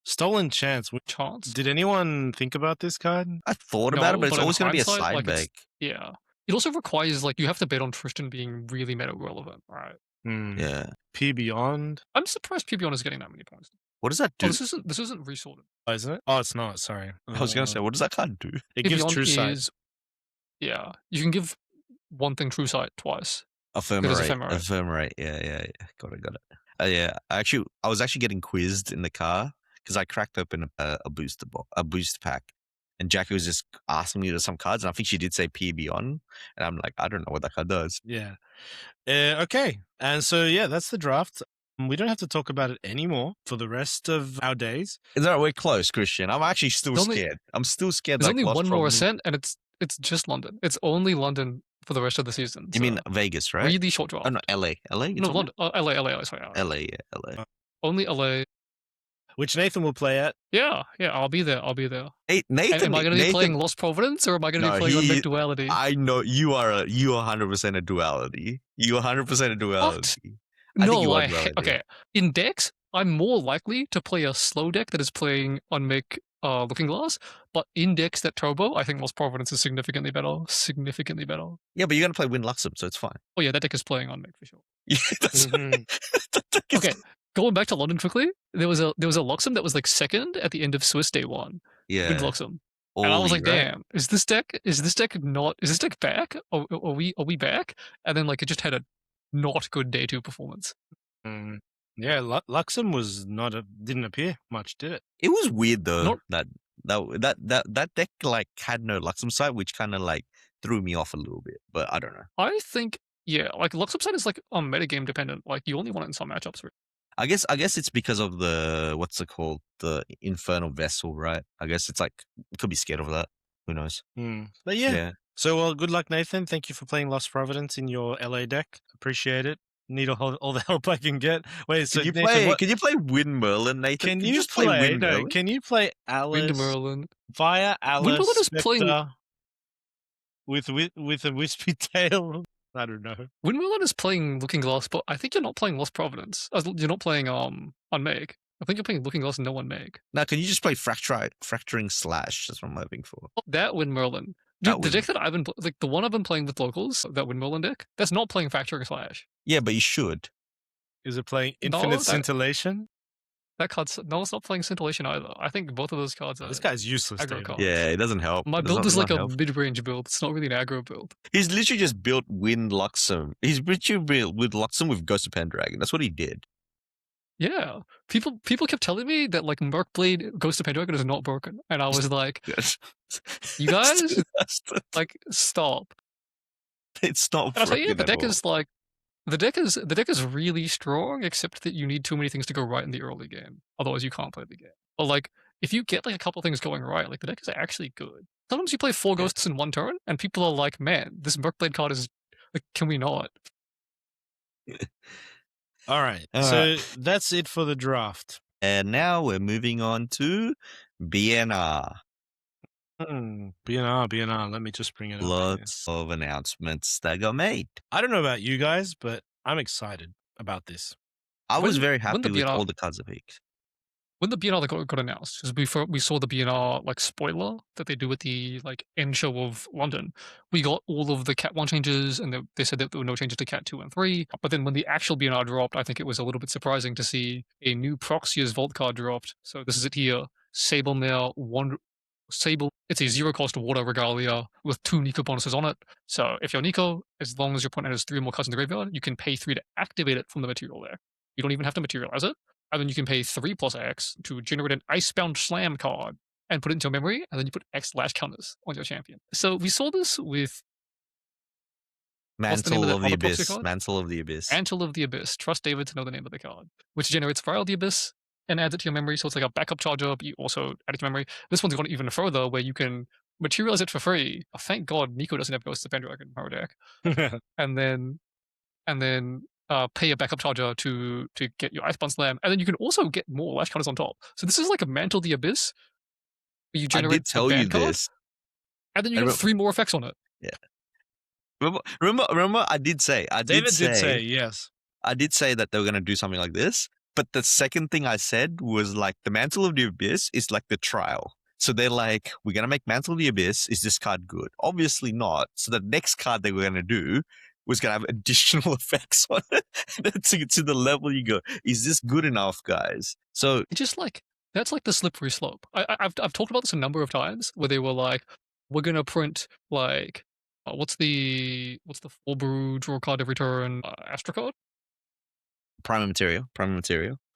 Stolen Chance. Chance? Did anyone think about this card? I thought about it, but it's in always going to be a hindsight, side like, bag. Yeah. It also requires, like, you have to bet on Tristan being really meta relevant, right? Yeah. P Beyond. I'm surprised PBon is getting that many points. What does that do? Oh, this isn't resorted. Oh, isn't it? Oh, it's not. Sorry. I was going to say, what does that card do? It gives Beyond True Sight. Yeah, you can give one thing True Sight twice. Ephemerate. Ephemerate. Yeah. Got it. Yeah. I was actually getting quizzed in the car because I cracked open a boost pack, and Jackie was just asking me to some cards, and I think she did say P Beyond, and I'm like, I don't know what that card does. Yeah. Okay. And so yeah, that's the draft. We don't have to talk about it anymore for the rest of our days. Is that we're close, Christian? I'm actually still scared. I'm still scared. There's only one more Ascent, and it's just London. It's only London for the rest of the season. You mean Vegas, right? Really short draft. Oh no, LA. No, London. LA. Sorry. LA. Yeah, LA. Only LA. Which Nathan will play at. Yeah. I'll be there. Hey, Nathan, and am I going to be playing Lost Providence, or am I going to be playing Unmake Duality? I know you are 100% a duality. You 100% a duality. Okay. In decks, I'm more likely to play a slow deck that is playing Unmake Looking Glass, but in decks that turbo, I think Lost Providence is significantly better. Yeah, but you're going to play Win Luxem, so it's fine. Oh yeah, that deck is playing Unmake for sure. Yeah, Okay, going back to London quickly, there was a Luxem that was like second at the end of Swiss Day 1. Yeah. Win Luxem. And I was like, damn, is this deck back? Are we back? And then like it just had a not good day 2 performance. Yeah, Luxem didn't appear much, did it? It was weird though that deck like had no Luxem site, which kind of like threw me off a little bit. But I don't know. I think like Luxem site is like metagame dependent. Like you only want it in some matchups. I guess it's because of the what's it called, the Infernal Vessel, right? I guess it's like could be scared of that. Who knows? But yeah. So well, good luck, Nathan. Thank you for playing Lost Providence in your LA deck. Appreciate it. Need all the help I can get. Wait, so Nathan, can you play Wind Merlin, Nathan? Can you just play Wind Merlin? Can you play Alice Wind Merlin via Alice Wind Merlin is playing with a wispy tail? I don't know. Wind Merlin is playing Looking Glass, but I think you're not playing Lost Providence. You're not playing Unmake. I think you're playing Looking Glass and no Unmake. Now, can you just play Fracturing Slash? That's what I'm hoping for. That Wind Merlin. Dude, the deck that I've been the one I've been playing with locals, that Wind Merlin deck, that's not playing Fracturing Slash. Yeah, but you should. Is it playing Infinite Scintillation? That card's it's not playing Scintillation either. I think both of those cards are. This guy's useless. Yeah, it doesn't help. My build is like a mid-range build. It's not really an aggro build. He's literally just built Wind Luxem. He's literally built with Luxem with Ghost of Pendragon. That's what he did. Yeah, people kept telling me that like Mercblade Ghost of Pendragon is not broken, and I was like, you guys, like stop. It's not. And I'll tell you, the deck is like. The deck is really strong, except that you need too many things to go right in the early game. Otherwise, you can't play the game. But like, if you get like a couple things going right, like the deck is actually good. Sometimes you play 4 ghosts in one turn, and people are like, "Man, this Mercblade card is like, can we not?" All right, so that's it for the draft. And now we're moving on to BNR. BNR. Let me just bring it up. Lots of announcements that got made. I don't know about you guys, but I'm excited about this. I was very happy with all the cards I picked. When the BNR got announced, because before we saw the BNR like spoiler that they do at the like end show of London, we got all of the Cat 1 changes, and they said that there were no changes to Cat 2 and 3. But then when the actual BNR dropped, I think it was a little bit surprising to see a new Proxia's Vault card dropped. So this is it here: Sablemail Sable. It's a 0-cost water regalia with 2 Nico bonuses on it. So if you're Nico, as long as your opponent has 3 more cards in the graveyard, you can pay 3 to activate it from the material there. You don't even have to materialize it. And then you can pay 3 plus X to generate an Icebound Slam card and put it into your memory, and then you put X lash counters on your champion. So we saw this with What's the name of Mantle that of the other Proxia Abyss. card? Mantle of the Abyss. Mantle of the Abyss. Trust David to know the name of the card, which generates Vial of the Abyss and adds it to your memory. So it's like a backup charger, but you also add it to memory. This one's gone even further, where you can materialize it for free. Oh, thank God Nico doesn't have Ghost of Pendragon in our deck. and then pay a backup charger to get your Iceborne Slam, and then you can also get more Lash counters on top. So this is like a Mantle of the Abyss, where you I generate did tell a you band card, this. and then you get 3 more effects on it. Yeah. Remember, I did say, David did say, yes. I did say that they were going to do something like this. But the second thing I said was like the Mantle of the Abyss is like the trial. So they're like, we're going to make Mantle of the Abyss. Is this card good? Obviously not. So the next card they were going to do was going to have additional effects on it to the level you go, is this good enough, guys? So It's just like, that's like the slippery slope. I've talked about this a number of times, where they were like, we're going to print like, what's the full brew draw card every turn Astra card? Prime Material.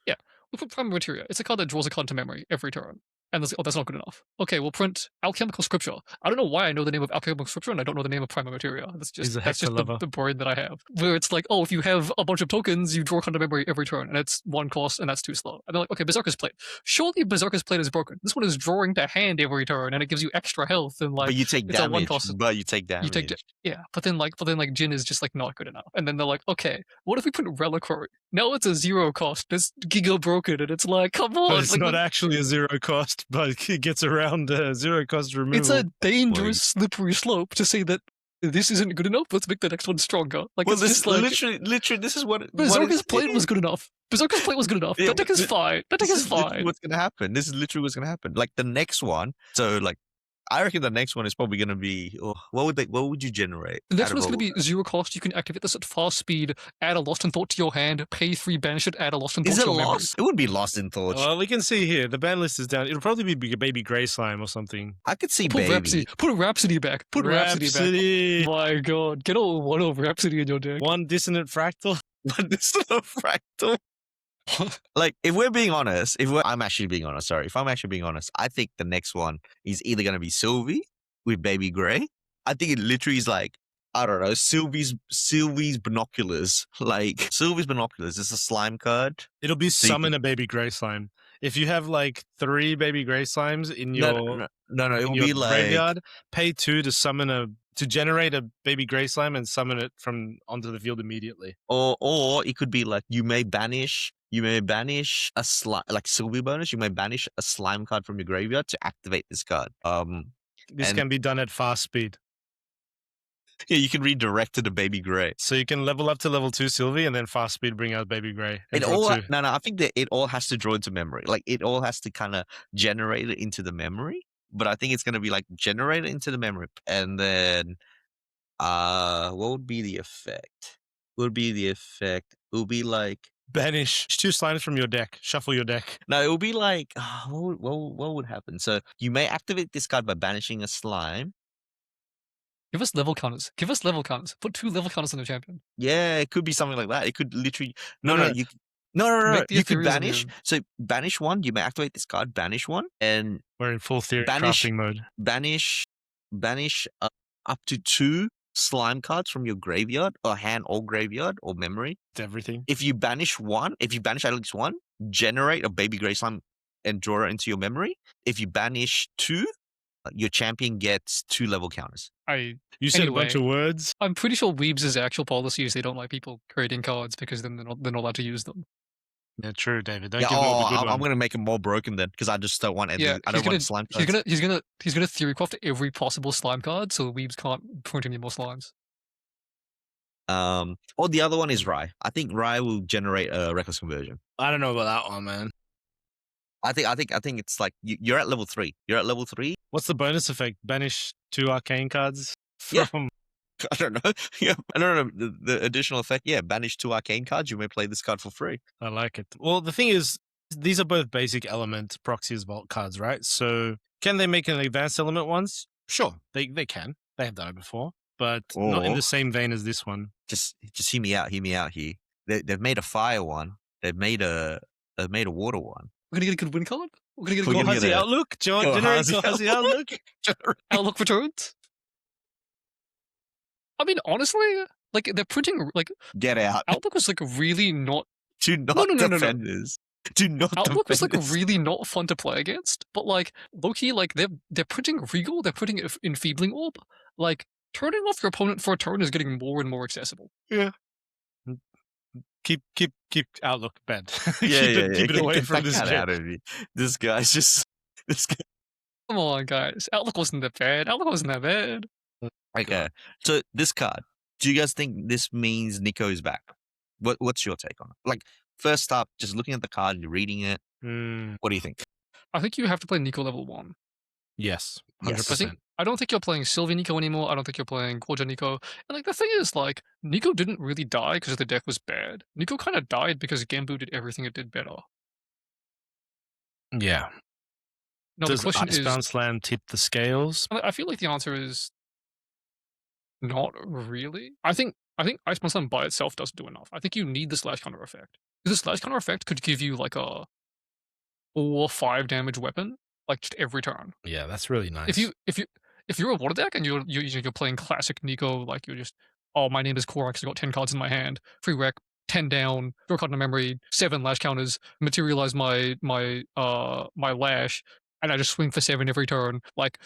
Yeah, we'll put Prime Materia. It's a card that draws a card to memory every turn. And that's not good enough. Okay, we'll print Alchemical Scripture. I don't know why I know the name of Alchemical Scripture and I don't know the name of Prima Materia. That's just the brain that I have. Where it's like, oh, if you have a bunch of tokens, you draw a card to memory every turn, and it's 1 cost, and that's too slow. And they're like, okay, Berserker's Plate. Surely Berserker's Plate is broken. This one is drawing to hand every turn, and it gives you extra health, and like, but you take it's damage. a 1 cost. But you take damage. Yeah, but then Jin is just like not good enough. And then they're like, okay, what if we put Reliquary? Now it's a 0 cost. It's Giga broken, and it's like, come on. But it's not actually a 0 cost, but it gets around 0 cost removal. It's a dangerous, slippery slope to say that this isn't good enough. Let's make the next one stronger. Like, well, it's this just like literally, this is what Berserker's Plate was good enough. Berserker's Plate was good enough. Yeah, that deck is fine. That deck is fine. What's gonna happen? This is literally what's gonna happen. Like the next one. So like, I reckon the next one is probably gonna be. What would you generate? The next one's gonna be 0 cost. You can activate this at fast speed. Add a Lost in Thought to your hand. Pay 3, banish it. Add a Lost in Thought. Is to it your memory. lost? It would be Lost in Thought. Well, we can see here. The ban list is down. It'll probably be Baby Grey Slime or something. I could see Put Baby. Rhapsody. Put Rhapsody back. Put Rhapsody back. My God, get a 1 of Rhapsody in your deck. 1 Dissonant Fractal. But this is a fractal. Like, if we're being honest, I'm actually being honest. Sorry, if I'm actually being honest, I think the next one is either gonna be Sylvie with Baby Grey. I think it literally is like, I don't know, Sylvie's binoculars. Like Sylvie's binoculars. It's a slime card. It'll be summon a Baby Grey Slime. If you have like 3 Baby Grey Slimes in your no, it will be like graveyard, pay 2 to generate a Baby Grey Slime and summon it from onto the field immediately. Or it could be like you may banish a slime, like Sylvie bonus. You may banish a slime card from your graveyard to activate this card. This can be done at fast speed. Yeah, you can redirect to the Baby Grey. So you can level up to level 2 Sylvie and then fast speed bring out Baby Grey. I think that it all has to draw into memory. Like it all has to kind of generate it into the memory. But I think it's going to be like generate it into the memory. And then what would be the effect? It would be like banish 2 slimes from your deck. Shuffle your deck. No, it would be like what would happen? So you may activate this card by banishing a slime. Give us level counters. Put 2 level counters on the champion. Yeah, it could be something like that. It could literally No. You could banish. So banish 1. You may activate this card. Banish 1, and we're in full theory crafting mode. Banish up to 2 slime cards from your graveyard or hand or graveyard or memory. It's everything. If you banish at least 1, generate a Baby Grey Slime and draw it into your memory. If you banish 2, your champion gets 2 level counters. You said a bunch of words. I'm pretty sure Weebs' actual policy is they don't like people creating cards because then they're not allowed to use them. Yeah, true, David. Don't give them the good one. I'm going to make it more broken then because I just don't want anything. I don't want slime cards. He's gonna theory craft every possible slime card so Weebs can't print any more slimes. Or the other one is Rai. I think Rai will generate a Reckless Conversion. I don't know about that one, man. I think it's like you're at level 3. What's the bonus effect? Banish 2 arcane cards from. I don't know. Yeah, I don't know the additional effect. Yeah, banish 2 arcane cards. You may play this card for free. I like it. Well, the thing is, these are both basic element Proxia's Vault cards, right? So can they make an advanced element ones? Sure, they can. They have done it before, but not in the same vein as this one. Just hear me out here. They've made a fire one. They've made a water one. We're gonna get a good win card. We're gonna get a good Hazy Outlook. Hazy Outlook. Outlook for turns. I mean, honestly, like they're printing like Get out. Outlook was like really not. Do not No. defend this. Do not Outlook was defend like this. really not fun to play against, but like low-key, like they're printing Regal, they're printing Enfeebling Orb. Like turning off your opponent for a turn is getting more and more accessible. Yeah. Keep Outlook banned. Yeah, Keep it away Get from that this cat game. out of me. This guy's just. This guy. Come on, guys. Outlook wasn't that bad. Outlook wasn't that bad. Okay, so this card. Do you guys think this means Nico is back? What's your take on it? Like, first up, just looking at the card, you're reading it. What do you think? I think you have to play Nico level 1. Yes, Yes. 100%. I don't think you're playing Sylvie Nico anymore. I don't think you're playing Quadra Nico. And like the thing is, like, Nico didn't really die because the deck was bad. Nico kind of died because Gambu did everything it did better. Yeah. No, Does the question Icebound is, Slam tip the scales? I feel like the answer is not really. I think Icebound Slam by itself doesn't do enough. I think you need the slash counter effect. Because the slash counter effect could give you like a 4 or 5 damage weapon, like just every turn. Yeah, that's really nice. If you're a water deck and you're playing classic Nico, like you're just, oh, my name is Korax, I got 10 cards in my hand, free rec, 10 down, draw a card in memory, 7 lash counters, materialize my lash, and I just swing for 7 every turn. Like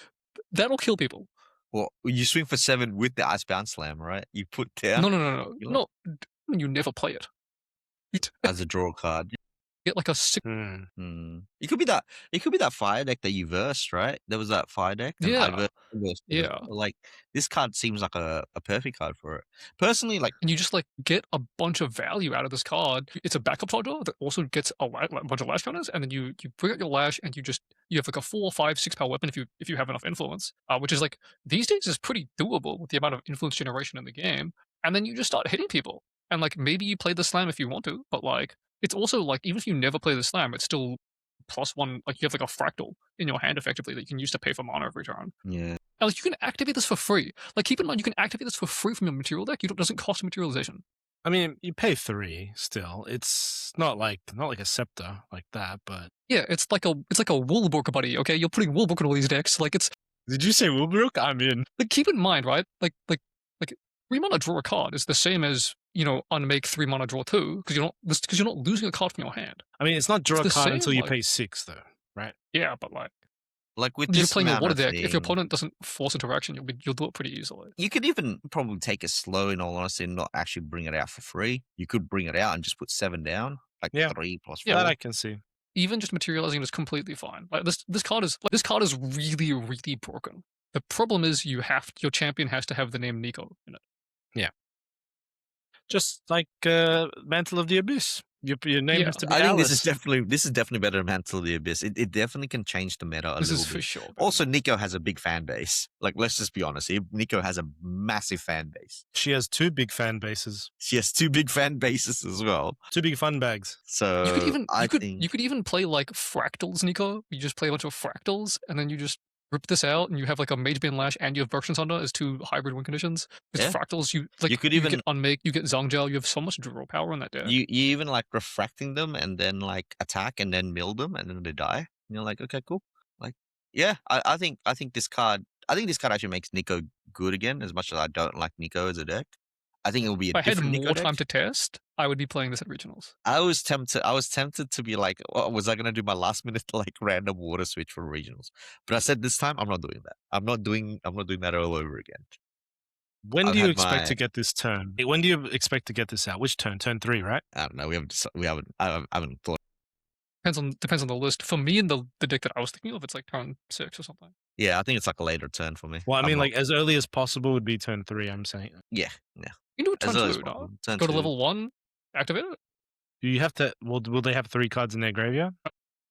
that'll kill people. Well, you swing for 7 with the Icebound Slam, right? You put down. No. You never play it. As a draw card. Get like a 6. It could be that fire deck that you versed, right? There was that fire deck. And I versed it as well. Like this card seems like a perfect card for it. Personally, like, and you just like get a bunch of value out of this card. It's a backup charger that also gets a bunch of lash counters, and then you bring out your lash, and you have like a 4, 5, 6 power weapon if you have enough influence, which is like these days is pretty doable with the amount of influence generation in the game. And then you just start hitting people, and like maybe you play the slam if you want to, but like it's also like even if you never play the slam, it's still +1. Like you have like a fractal in your hand effectively that you can use to pay for mana every turn. yeah. And like you can activate this for free. Like keep in mind you can activate this for free from your material deck. It doesn't cost materialization. I mean, you pay 3 still. It's not like a scepter like that, but yeah, it's like a Woolbrook, buddy. Okay, you're putting Woolbrook in all these decks. Like it's. Did you say Woolbrook? I'm in. Like keep in mind, right? Like 3 mana draw a card is the same as unmake 3 mana draw 2 because you're not losing a card from your hand. I mean, it's not draw a card until you like, pay 6 though, right? Yeah, but like with you're this playing a amount water of deck. If your thing, opponent doesn't force interaction, you'll do it pretty easily. you could even probably take it slow, in all honesty, and not actually bring it out for free. You could bring it out and just put 7 down, like 3 plus 4. Yeah, that I can see. Even just materializing is completely fine. Like this card is really, really broken. The problem is your champion has to have the name Nico in it. Yeah. Just like Mantle of the Abyss. Your name has to be I think Alice. this is definitely better than Mantle of the Abyss. It definitely can change the meta a little bit. This is for sure. Also, Nico has a big fan base. Like, let's just be honest here. Nico has a massive fan base. She has 2 big fan bases. She has 2 big fan bases as well. 2 big fun bags. So you could even play like fractals, Nico. You just play a bunch of fractals, and then you just rip this out, and you have like a Mage Bane Lash, and you have Version Thunder as 2 hybrid win conditions. With fractals, you get unmake, you get Zhangjiao, you have so much draw power on that deck. You even like refracting them and then like attack and then mill them and then they die. And you're like, okay, cool. Like, yeah, I think this card actually makes Nico good again. As much as I don't like Nico as a deck, I think it will be a different Nico deck. If I had more time to test, I would be playing this at regionals. I was tempted to be like, was I going to do my last minute like random water switch for regionals? But I said this time I'm not doing that. I'm not doing that all over again. When do you expect to get this turn? When do you expect to get this out? Which turn? Turn 3, right? I don't know. I haven't thought. Depends on the list. For me, in the deck that I was thinking of, it's like turn 6 or something. Yeah, I think it's like a later turn for me. Well, I mean, like as early as possible would be turn 3. I'm saying. Yeah. You can do it turn 2. No? Go to level 1, activate it. Do you have to? Will they have 3 cards in their graveyard?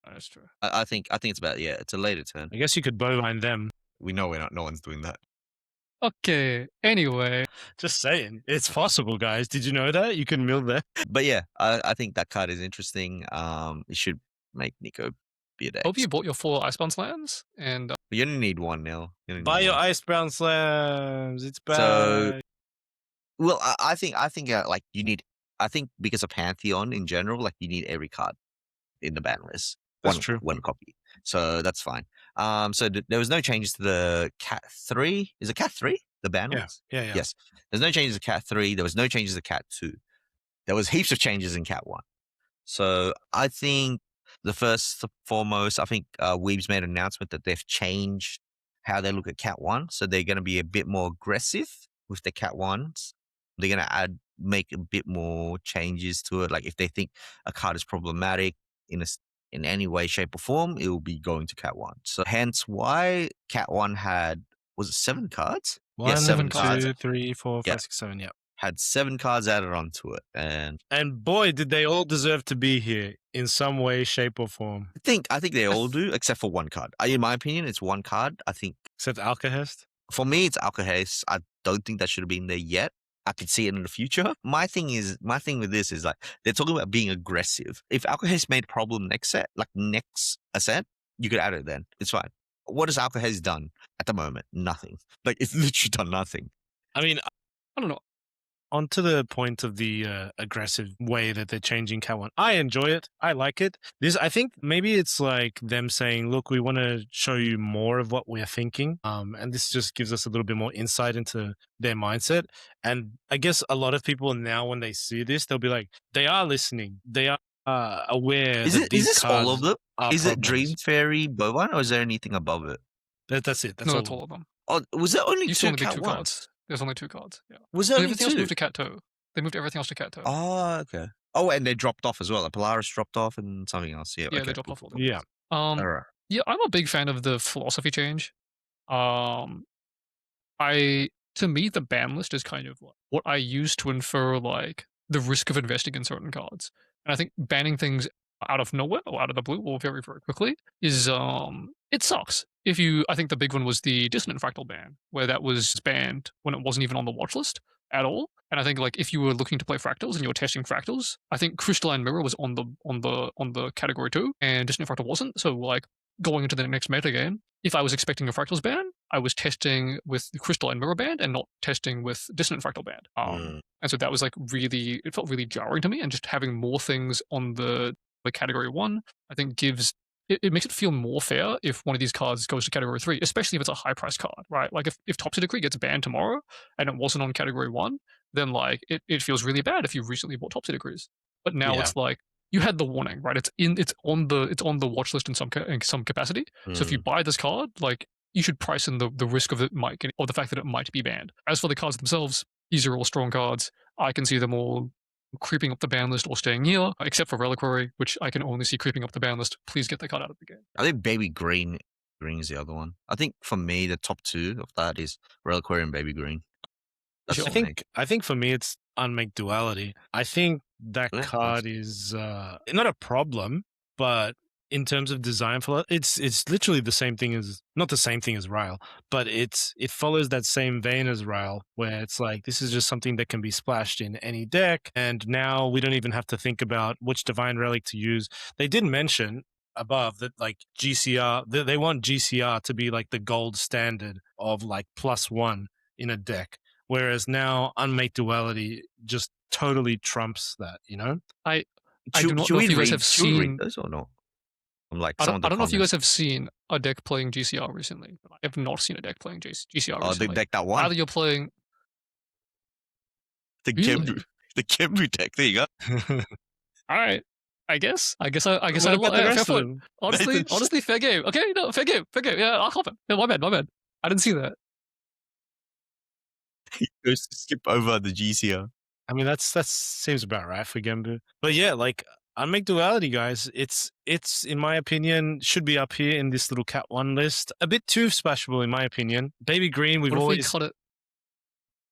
That's true. I think it's about it's a later turn. I guess you could bowline them. We know no one's doing that. Okay. Anyway, just saying, it's possible, guys. Did you know that you can mill there? But yeah, I think that card is interesting. It should make Nico be a deck. Hope you bought your 4 Icebound Slams, and you only need 1 now. Buy your Icebound Slams. It's bad. So, well, I think like you need. I think because of Pantheon in general, like you need every card in the ban list. That's true. 1 copy. So that's fine. So there was no changes to the Cat 3. Is it Cat 3? the ban Yeah, ones? yeah. Yes. There's no changes to Cat 3. There was no changes to Cat 2. There was heaps of changes in Cat 1. So I think the first foremost, I think Weeb's made an announcement that they've changed how they look at Cat 1. So they're going to be a bit more aggressive with the Cat 1s. They're going to make a bit more changes to it. Like if they think a card is problematic in any way, shape, or form, it will be going to Cat 1. So hence why Cat 1 was it 7 cards? One, Yeah, 7 cards. 2, 3, 4, 5, Yeah. 6, 7, yeah. Had 7 cards added onto it. And boy, did they all deserve to be here in some way, shape, or form. I think they all do, except for one card. In my opinion, it's one card. I think Except Alcahest? for me, it's Alcahest. I don't think that should have been there yet. I could see it in the future. My thing with this is like they're talking about being aggressive. If Alcahest made a problem next set, like next Ascent, you could add it then. It's fine. What has Alcahest done at the moment? Nothing. Like it's literally done nothing. I mean, I don't know. on to the point of the aggressive way that they're changing Cat 1. I enjoy it. I like it. I think maybe it's like them saying, look, we want to show you more of what we're thinking. And this just gives us a little bit more insight into their mindset. And I guess a lot of people now, when they see this, they'll be like, they are listening. They are aware that these this cards all of them? are Is it problems. Dream Fairy Bovine or is there anything above it? That's it. That's No, all. that's all of them. Oh, was there only Used to two only be Cat 2 ones? cards. There's only 2 cards. Yeah. Was there And only everything else two? moved to Cat Toe. They moved everything else to Cat Toe. Oh, okay. Oh, and they dropped off as well. Like Polaris dropped off and something else. Yeah, Yeah, okay, they dropped cool, off all cool. the Yeah. All right. Yeah, I'm a big fan of the philosophy change. To me, the ban list is kind of what I use to infer like the risk of investing in certain cards. And I think banning things out of nowhere or out of the blue or very, very quickly is it sucks. I think the big one was the dissonant fractal ban, where that was banned when it wasn't even on the watch list at all. And I think like if you were looking to play fractals and you were testing fractals, I think Crystalline Mirror was on the category 2 and dissonant fractal wasn't. So like going into the next meta game, if I was expecting a fractals ban, I was testing with the Crystalline Mirror band and not testing with dissonant fractal band. And so that was like it felt really jarring to me. And just having more things on the category 1, I think it makes it feel more fair if one of these cards goes to category 3, especially if it's a high price card, right? Like if Topsy Decree gets banned tomorrow and it wasn't on category 1, then like it feels really bad if you recently bought Topsy Decrees. But now it's like you had the warning, right? It's on the watch list in some capacity. So if you buy this card, like you should price in the risk of the fact that it might be banned. As for the cards themselves, these are all strong cards. I can see them all creeping up the ban list or staying here, except for Reliquary, which I can only see creeping up the ban list. Please get the card out of the game. I think Baby Green is the other one. I think for me, the top 2 of that is Reliquary and Baby Green. I think for me it's Unmake Duality. I think that card is not a problem, but in terms of design it's literally the same thing as not the same thing as Ryle, but it follows that same vein as Ryle, where it's like this is just something that can be splashed in any deck, and now we don't even have to think about which Divine Relic to use. They did mention above that like GCR, they want GCR to be like the gold standard of like +1 in a deck. Whereas now Unmake Duality just totally trumps that, you know? I do not know if you guys have seen those or not. I'm like, I don't know if you guys have seen a deck playing GCR recently. I have not seen a deck playing GCR recently. Oh, the deck that won. Either you're playing the Kembu deck. There you go. All right. I guess I about the rest of them? Honestly, fair game. Okay, no, fair game. Yeah, I'll cop it. Yeah, my bad. I didn't see that. He goes to skip over the GCR. I mean, that seems about right for Gembu. But yeah, like Unmake Duality, guys, it's in my opinion should be up here in this little Cat 1 list. A bit too splashable in my opinion. Baby Green, What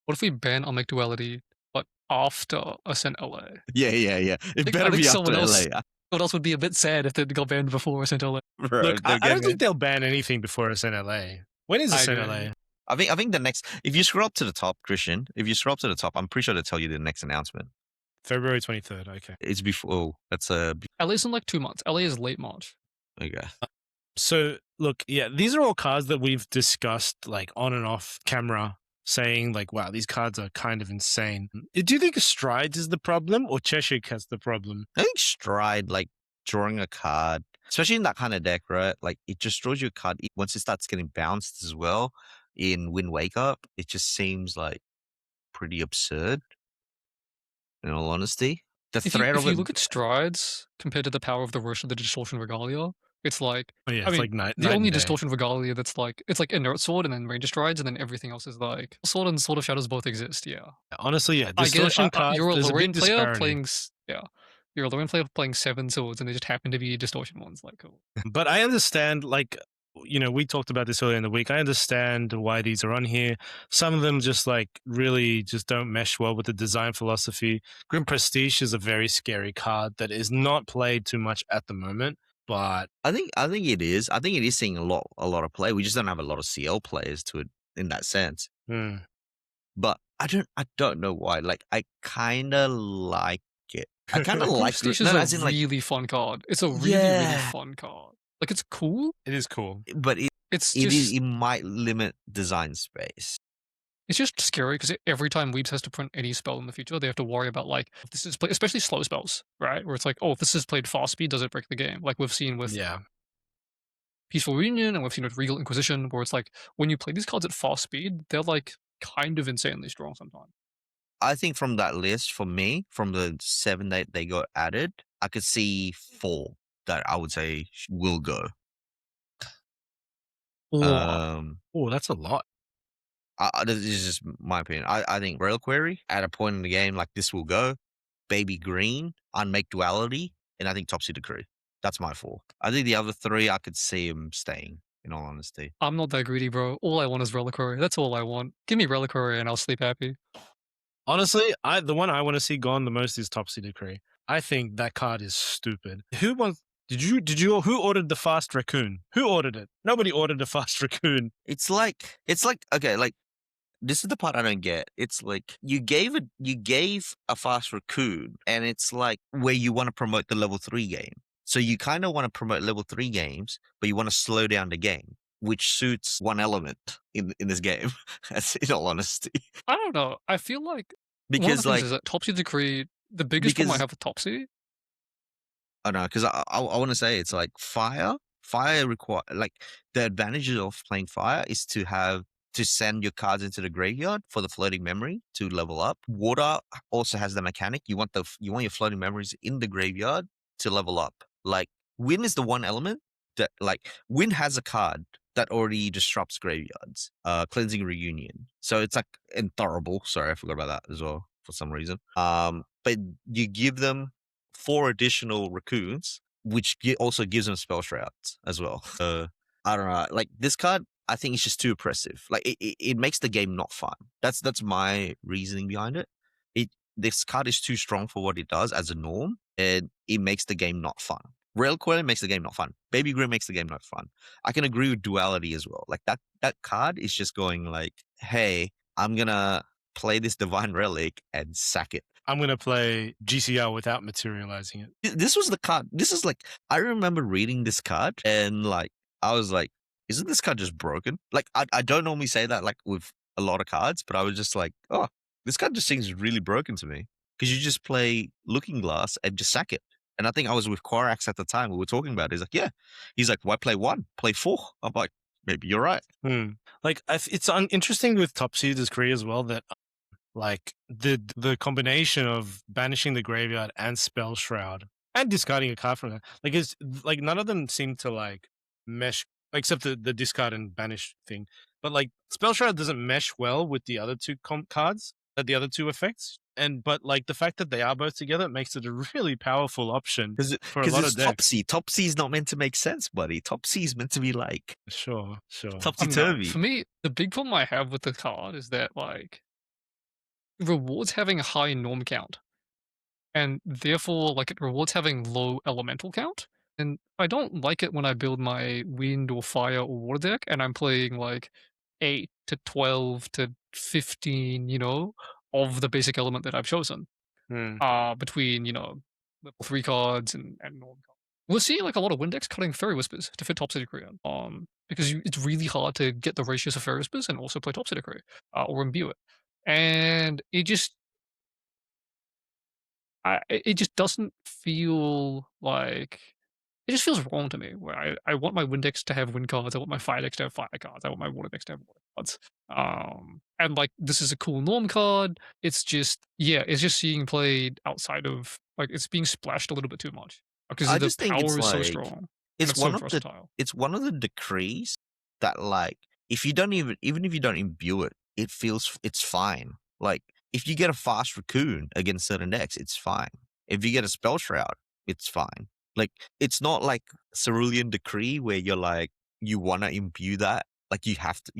if we ban Unmake Duality, but after Ascent LA? Yeah. It better be after LA. Someone else would be a bit sad if it got banned before Ascent LA. Bro, look, I don't think they'll ban anything before Ascent LA. When is Ascent LA? I think the next, if you scroll up to the top, Christian, I'm pretty sure they'll tell you the next announcement. February 23rd, okay. It's before, that's LA's in like 2 months. LA is late March. Okay. So, look, yeah, these are all cards that we've discussed like on and off camera, saying like, wow, these cards are kind of insane. Do you think Strides is the problem or Cheshire Cat's the problem? I think Stride, like drawing a card, especially in that kind of deck, right? Like it just draws you a card once it starts getting bounced as well. in Wind Wake Up, it just seems like pretty absurd. In all honesty, the threat If of you it. look at strides compared to the power of the Rosh of the Distortion Regalia, it's like Oh yeah, I it's mean like night the only and day. Distortion Regalia that's like it's like Inert Sword and then Ranger Strides and then everything else is like Sword and Sword of Shadows both exist. Yeah, Honestly, yeah, I get it. distortion cards. You're a There's a Lorraine big player disparity. playing yeah. You're a Lorraine player playing 7 swords and they just happen to be distortion ones. Like cool. But I understand, like, we talked about this earlier in the week. I understand why these are on here. Some of them just like really just don't mesh well with the design philosophy. Grim Prestige is a very scary card that is not played too much at the moment. But I think it is. I think it is seeing a lot of play. We just don't have a lot of CL players to it in that sense. But I don't know why. Like I kind of like it. I kind of like Prestige no, is as a in like really fun card. It's a really yeah, fun card. Like it's cool. it is cool. but It's it just it might limit design space. it's just scary because every time Weebs has to print any spell in the future, they have to worry about like if this is especially slow spells, right? Where it's like, oh, if this is played fast speed, does it break the game? Like we've seen with Yeah. Peaceful Reunion and we've seen with Regal Inquisition, where it's like when you play these cards at fast speed, they're like kind of insanely strong sometimes. I think from that list, for me, from the 7 that they got added, I could see 4 that I would say will go. Oh, that's a lot. This is just my opinion. I think Reliquary at a point in the game like this will go. Baby Green, Unmake Duality, and I think Topsy Decree. That's my 4. I think the other 3 I could see him staying. In all honesty, I'm not that greedy, bro. All I want is Reliquary. That's all I want. Give me Reliquary and I'll sleep happy. Honestly, the one I want to see gone the most is Topsy Decree. I think that card is stupid. Who wants? Did you? Who ordered the fast raccoon? Who ordered it? Nobody ordered a fast raccoon. it's like okay, like this is the part I don't get. It's like you gave a fast raccoon, and it's like where you want to promote the level 3 game. So you kind of want to promote level 3 games, but you want to slow down the game, which suits one element in this game. In all honesty, I don't know. I feel like one of the because things like is that Topsy Decree, the biggest problem I have with Topsy. I don't know, because I want to say it's like fire. Fire require like the advantages of playing fire is to send your cards into the graveyard for the floating memory to level up. Water also has the mechanic. You want your floating memories in the graveyard to level up. Like wind is the one element that like wind has a card that already disrupts graveyards. Cleansing Reunion. So it's like intolerable. Sorry, I forgot about that as well for some reason. But you give them 4 additional raccoons, which also gives them spell shrouds as well. I don't know. Like this card, I think it's just too oppressive. Like it makes the game not fun. That's my reasoning behind it. This card is too strong for what it does as a norm, and it makes the game not fun. Railquery makes the game not fun. Baby Grim makes the game not fun. I can agree with duality as well. Like that card is just going like, hey, I'm gonna play this Divine Relic and sack it. I'm gonna play GCL without materializing it. This was the card. This is like I remember reading this card and like I was like, isn't this card just broken? Like I don't normally say that like with a lot of cards, but I was just like, oh, this card just seems really broken to me because you just play Looking Glass and just sack it. And I think I was with Quarax at the time. We were talking about it. He's like, yeah. He's like, why play 1? Play 4. I'm like, maybe you're right. Like it's interesting with Topsy Decree as well that like the combination of banishing the graveyard and Spell Shroud and discarding a card from that, like is like none of them seem to like mesh except the discard and banish thing. But like Spell Shroud doesn't mesh well with the other 2 cards, the other 2 effects. But like the fact that they are both together makes it a really powerful option for a lot of decks. Topsy. Topsy's not meant to make sense, buddy. Topsy's meant to be like Sure. topsy turvy. For me, the big problem I have with the card is that like it rewards having a high norm count, and therefore like it rewards having low elemental count. And I don't like it when I build my wind or fire or water deck and I'm playing like 8 to 12 to 15, of the basic element that I've chosen. Between, level 3 cards and norm cards. We're seeing like a lot of wind decks cutting Fairy Whispers to fit Topsy Decree on. Because it's really hard to get the ratios of Fairy Whispers and also play Topsy Decree or imbue it. And it just it just doesn't feel like it just feels wrong to me. Where I want my wind decks to have wind cards, I want my fire decks to have fire cards, I want my water decks to have water cards. And like this is a cool norm card. It's just it's just being played outside of like it's being splashed a little bit too much because I the just think it's power is so like strong and it's it's so one of the versatile. it's one of the decrees that like if you don't even if you don't imbue it, it's fine. Like if you get a fast raccoon against certain decks, it's fine. If you get a spell shroud, it's fine. Like it's not like Cerulean Decree where you're like you wanna imbue that. Like you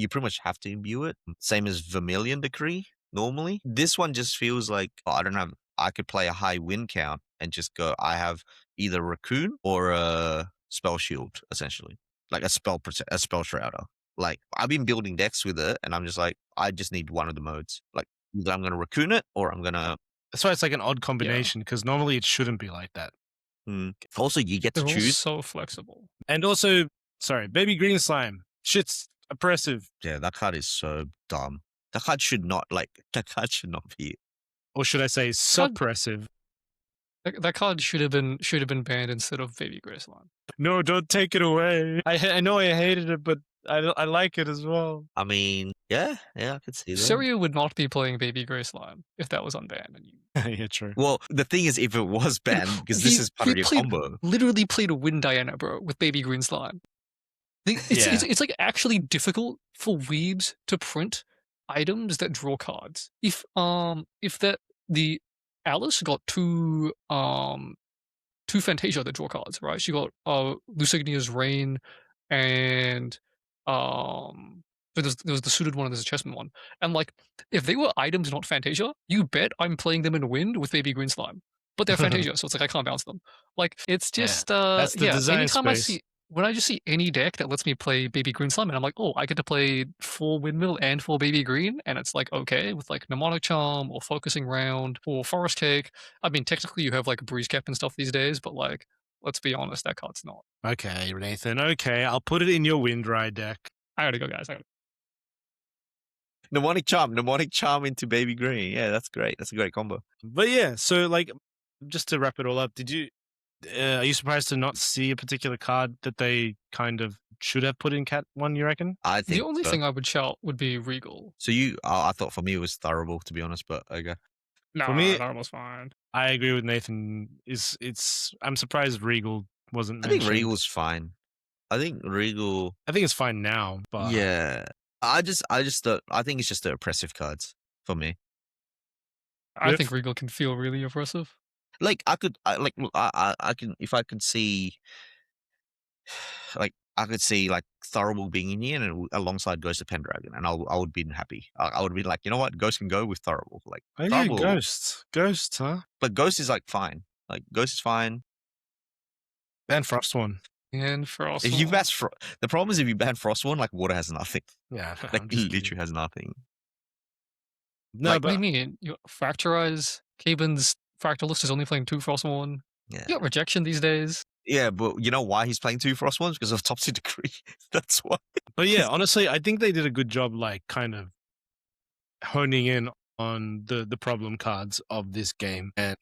pretty much have to imbue it. Same as Vermilion Decree normally. This one just feels like I could play a high win count and just go I have either raccoon or a spell shield, essentially. Like a spell shrouder. Like I've been building decks with it and I'm just like, I just need one of the modes. Like either I'm gonna raccoon it or I'm gonna That's why it's like an odd combination because normally it shouldn't be like that. Also you get to They're all choose. so flexible. And also, sorry, Baby Green Slime. Shit's oppressive. Yeah, that card is so dumb. That card should not be. Or should I say suppressive? That card should have been banned instead of Baby Graceland. No, don't take it away. I know I hated it, but I like it as well. I mean, yeah, I could see that. Syria would not be playing Baby Graceland if that was unbanned. And Yeah, true. Well, the thing is, if it was banned, because this is part of your combo. Literally played a Wind Diana, bro, with Baby Green Slime. It's like actually difficult for weebs to print items that draw cards. If the Alice got two Fantasia that draw cards, right? She got Lusignia's Reign and there was the suited one and there's a chessman one. And like if they were items not Fantasia, you bet I'm playing them in Wind with Baby Green Slime. But they're Fantasia, so it's like I can't bounce them. Like it's just that's the design anytime space. when I just see any deck that lets me play Baby Green Slime, and I'm like, oh, I get to play 4 Windmill and 4 Baby Green, and it's like, okay, with like Mnemonic Charm or Focusing Round or Forest Cake. I mean, technically you have like Breeze Cap and stuff these days, but like, let's be honest, that card's not. Okay, Nathan, okay, I'll put it in your Wind Ride deck. I gotta go, guys. Mnemonic Charm into Baby Green. Yeah, that's great. That's a great combo. But yeah, so like, just to wrap it all up, are you surprised to not see a particular card that they kind of should have put in Cat 1, you reckon? I think the only thing I would shout would be Regal. So I thought for me it was Thurible, to be honest, but okay. No, for me, Thurible's fine. I agree with Nathan. I'm surprised Regal wasn't mentioned. I think Regal's fine. I think it's fine now, but yeah. I think it's just the oppressive cards for me. I think Regal can feel really oppressive. Like I can if I could see like I could see like Thurible being in here and alongside Ghost of Pendragon, and I would be happy. I would be like, you know what, Ghost can go with Thurible. Like, Thurible, Ghost, huh? But Ghost is like fine. Like Ghost is fine. Ban Frostborn. And Frostborn. If you ban the problem is if you ban Frostborn, like Water has nothing. Yeah, like literally has nothing. No, like, but what do you mean? You Fracturize Caben's Fractalist is only playing 2 Frostborn. Yeah. You got Rejection these days. Yeah, but you know why he's playing 2 Frostborns? Because of Topsy Decree. That's why. But yeah, honestly, I think they did a good job, like kind of honing in on the problem cards of this game, and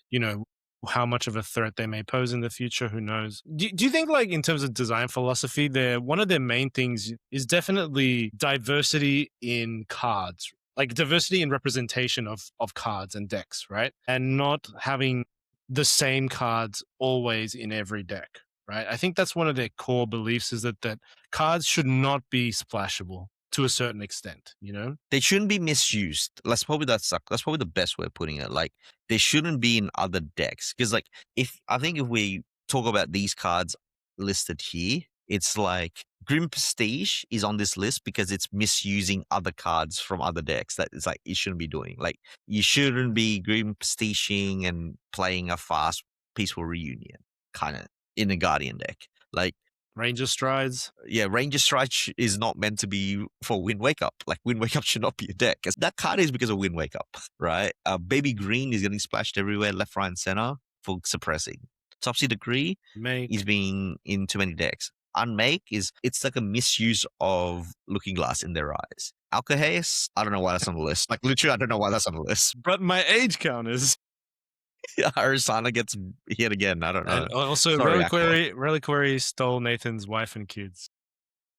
you know how much of a threat they may pose in the future. Who knows? Do you think, like in terms of design philosophy, one of their main things is definitely diversity in cards, like diversity in representation of cards and decks, right? And not having the same cards always in every deck, right? I think that's one of their core beliefs, is that cards should not be splashable to a certain extent, you know? They shouldn't be misused. That's probably the best way of putting it. Like, they shouldn't be in other decks. Because like if we talk about these cards listed here, it's like Grim Prestige is on this list because it's misusing other cards from other decks that it's like it shouldn't be doing. Like, you shouldn't be Grim Prestiging and playing a fast Peaceful Reunion kind of in a Guardian deck. Like Ranger Strides. Yeah, Ranger Strides is not meant to be for Wind Wake Up. Like, Wind Wake Up should not be a deck. That card is because of Wind Wake Up, right? Baby Green is getting splashed everywhere, left, right, and center for suppressing. Topsy Decree is being in too many decks. Unmake it's like a misuse of Looking Glass in their eyes. Alcahase, I don't know why that's on the list. Like, literally, I don't know why that's on the list. But my age count is. Arisana gets hit again. I don't know. And also, Sorry, Aqua. Reliquary stole Nathan's wife and kids.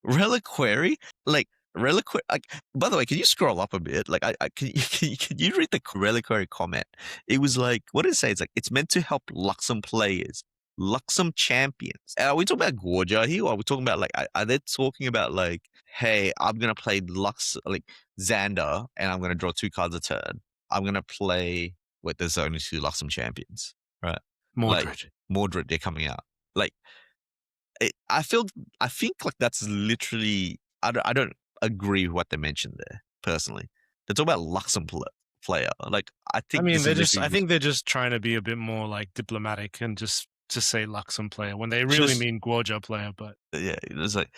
Reliquary? Like, Reliquary. Like, by the way, can you scroll up a bit? Like, can you read the Reliquary comment? It was like, what did it say? It's like, it's meant to help Luxem players, Luxem champions. Are we talking about Gorgia here? Or are we talking about, like, are they talking about, like, hey, I'm going to play like, Xander, and I'm going to draw 2 cards a turn. I'm going to play, wait, there's only 2 Luxem champions, right? Mordred. Like, Mordred, they're coming out. Like, I think like that's literally I don't agree with what they mentioned there personally. They're talking about Luxem player. Like I think I think they're just trying to be a bit more like diplomatic and just say Luxem player when they really mean Gorgia player. But yeah, it's like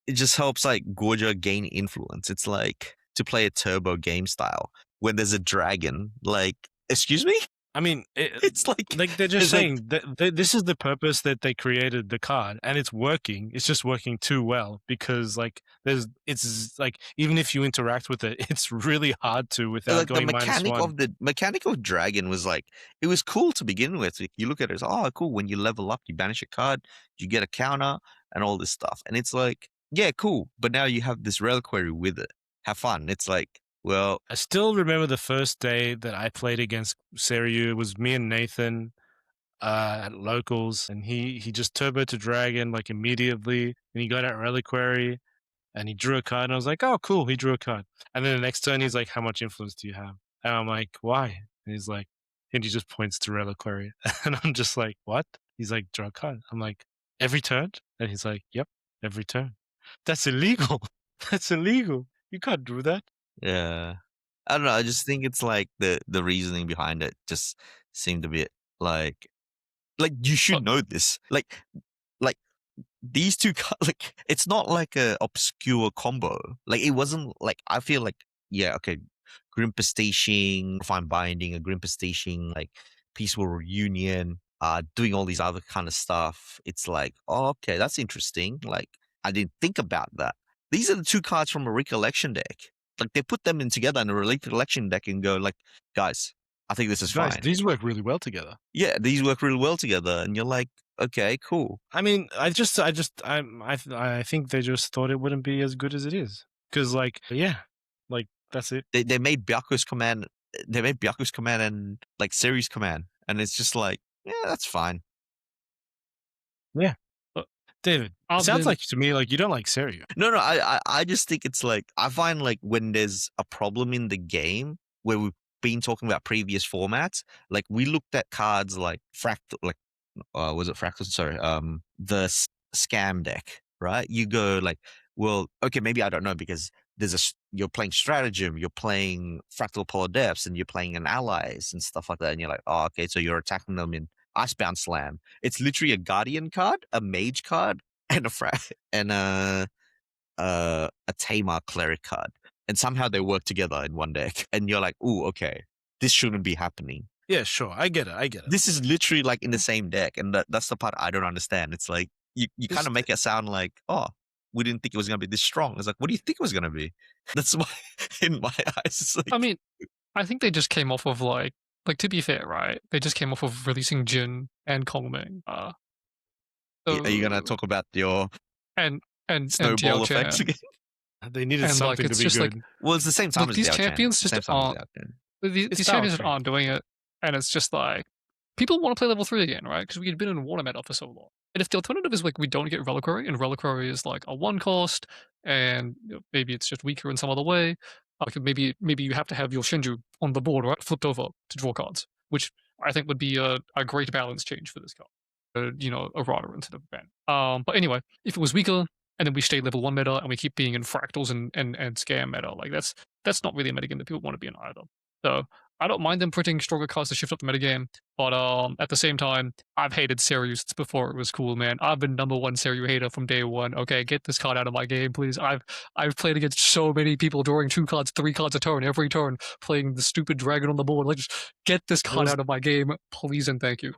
it just helps like Gorgia gain influence. It's like to play a turbo game style when there's a dragon. Like, excuse me. I mean, it's like they're just saying that this is the purpose that they created the card, and it's working. It's just working too well because like it's like even if you interact with it, it's really hard to without like going the mechanic -1. of the mechanic of dragon was like it was cool to begin with. Like, you look at it as cool. When you level up, you banish a card, you get a counter, and all this stuff. And it's like yeah, cool. But now you have this reliquary with it. Have fun. It's like. Well, I still remember the first day that I played against Seryu. It was me and Nathan at locals, and he just turbo to dragon like immediately, and he got out Reliquary, and he drew a card, and I was like, oh, cool, he drew a card. And then the next turn, he's like, how much influence do you have? And I'm like, why? And he's like, and he just points to Reliquary, and I'm just like, what? He's like, draw a card. I'm like, every turn? And he's like, yep, every turn. That's illegal. That's illegal. You can't do that. Yeah. I don't know. I just think it's like the reasoning behind it just seemed a bit like you should know this. Like these two like it's not like a obscure combo. Like it wasn't like I feel like yeah, okay, Grimpestashing, Fine Binding, a Grimpestashing, like Peaceful Reunion, doing all these other kind of stuff. It's like, oh, okay, that's interesting. Like I didn't think about that. These are the 2 cards from a recollection deck. Like they put them in together in a recollection deck and go like, guys, I think this is fine. These work really well together. Yeah, these work really well together, and you're like, okay, cool. I mean, I think they just thought it wouldn't be as good as it is because, like, yeah, like that's it. They made Byaku's command. They made Byaku's command and like series command, and it's just like, yeah, that's fine. Yeah. David, it sounds like to me like you don't like Seryu. No, I just think it's like I find like when there's a problem in the game where we've been talking about previous formats, like we looked at cards like Fractal, like was it Fractal? Sorry, the scam deck, right? You go like, well, okay, maybe I don't know because you're playing stratagem, you're playing Fractal Polar Depths, and you're playing an allies and stuff like that, and you're like, oh, okay, so you're attacking them in Icebound Slam. It's literally a Guardian card, a Mage card, and a Tamar Cleric card, and somehow they work together in one deck, and you're like, ooh, okay, this shouldn't be happening. Yeah, sure, I get it. This is literally like in the same deck, and that's the part I don't understand. It's like you kind of make it sound like, oh, we didn't think it was gonna be this strong. It's like, what do you think it was gonna be? That's why, in my eyes, it's like. I mean, I think they just came off of like to be fair, right? They just came off of releasing Jin and Kongming. Are you gonna talk about your and snowball effects again? They needed something to be good. Well, it's the same time as these champions just aren't. These champions aren't doing it, and it's just like people want to play level 3 again, right? Because we had been in water meta for so long. And if the alternative is like we don't get Reliquary, and Reliquary is like a 1 cost, and maybe it's just weaker in some other way, like maybe you have to have your Shinju on the board, right, flipped over to draw cards, which I think would be a great balance change for this card. A Rada instead of Ben. But anyway, if it was weaker, and then we stay level 1 meta, and we keep being in Fractals and Scam meta, like that's not really a metagame that people want to be in either. So I don't mind them printing stronger cards to shift up the metagame, but at the same time, I've hated Seryu since before it was cool, man. I've been #1 Seryu hater from day one. Okay, get this card out of my game, please. I've played against so many people drawing 2 cards, 3 cards a turn, every turn, playing the stupid dragon on the board. Like, just get this card out of my game, please and thank you.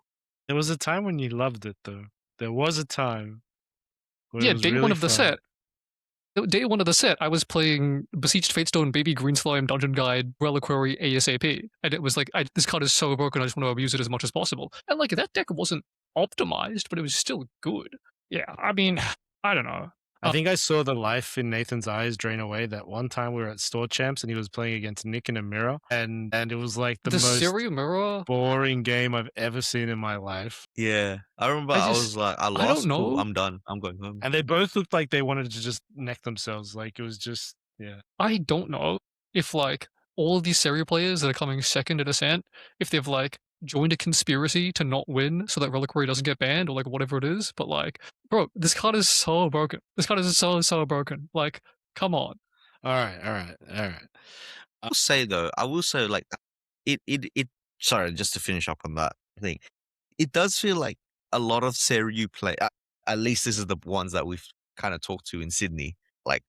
There was a time when you loved it, though. There was a time. Yeah, day 1 of the set. Day one of the set, I was playing Besieged Fatestone, Baby Green Slime, Dungeon Guide, Reliquary, ASAP. And it was like, this card is so broken, I just want to abuse it as much as possible. And like, that deck wasn't optimized, but it was still good. Yeah, I mean, I don't know. I think I saw the life in Nathan's eyes drain away that one time we were at Store Champs and he was playing against Nick in a mirror. And it was like the most Serial Mirror boring game I've ever seen in my life. Yeah, I remember I was like, I lost. don't know. Cool, I'm done. I'm going home. And they both looked like they wanted to just neck themselves. Like it was just, yeah. I don't know if like all of these serial players that are coming second in Ascent, if they've like joined a conspiracy to not win so that Reliquary doesn't get banned or like whatever it is. But like, bro, this card is so broken. This card is so broken. Like, come on. All right. I will say though, like it. Sorry, just to finish up on that thing, it does feel like a lot of Seru play. At least this is the ones that we've kind of talked to in Sydney, like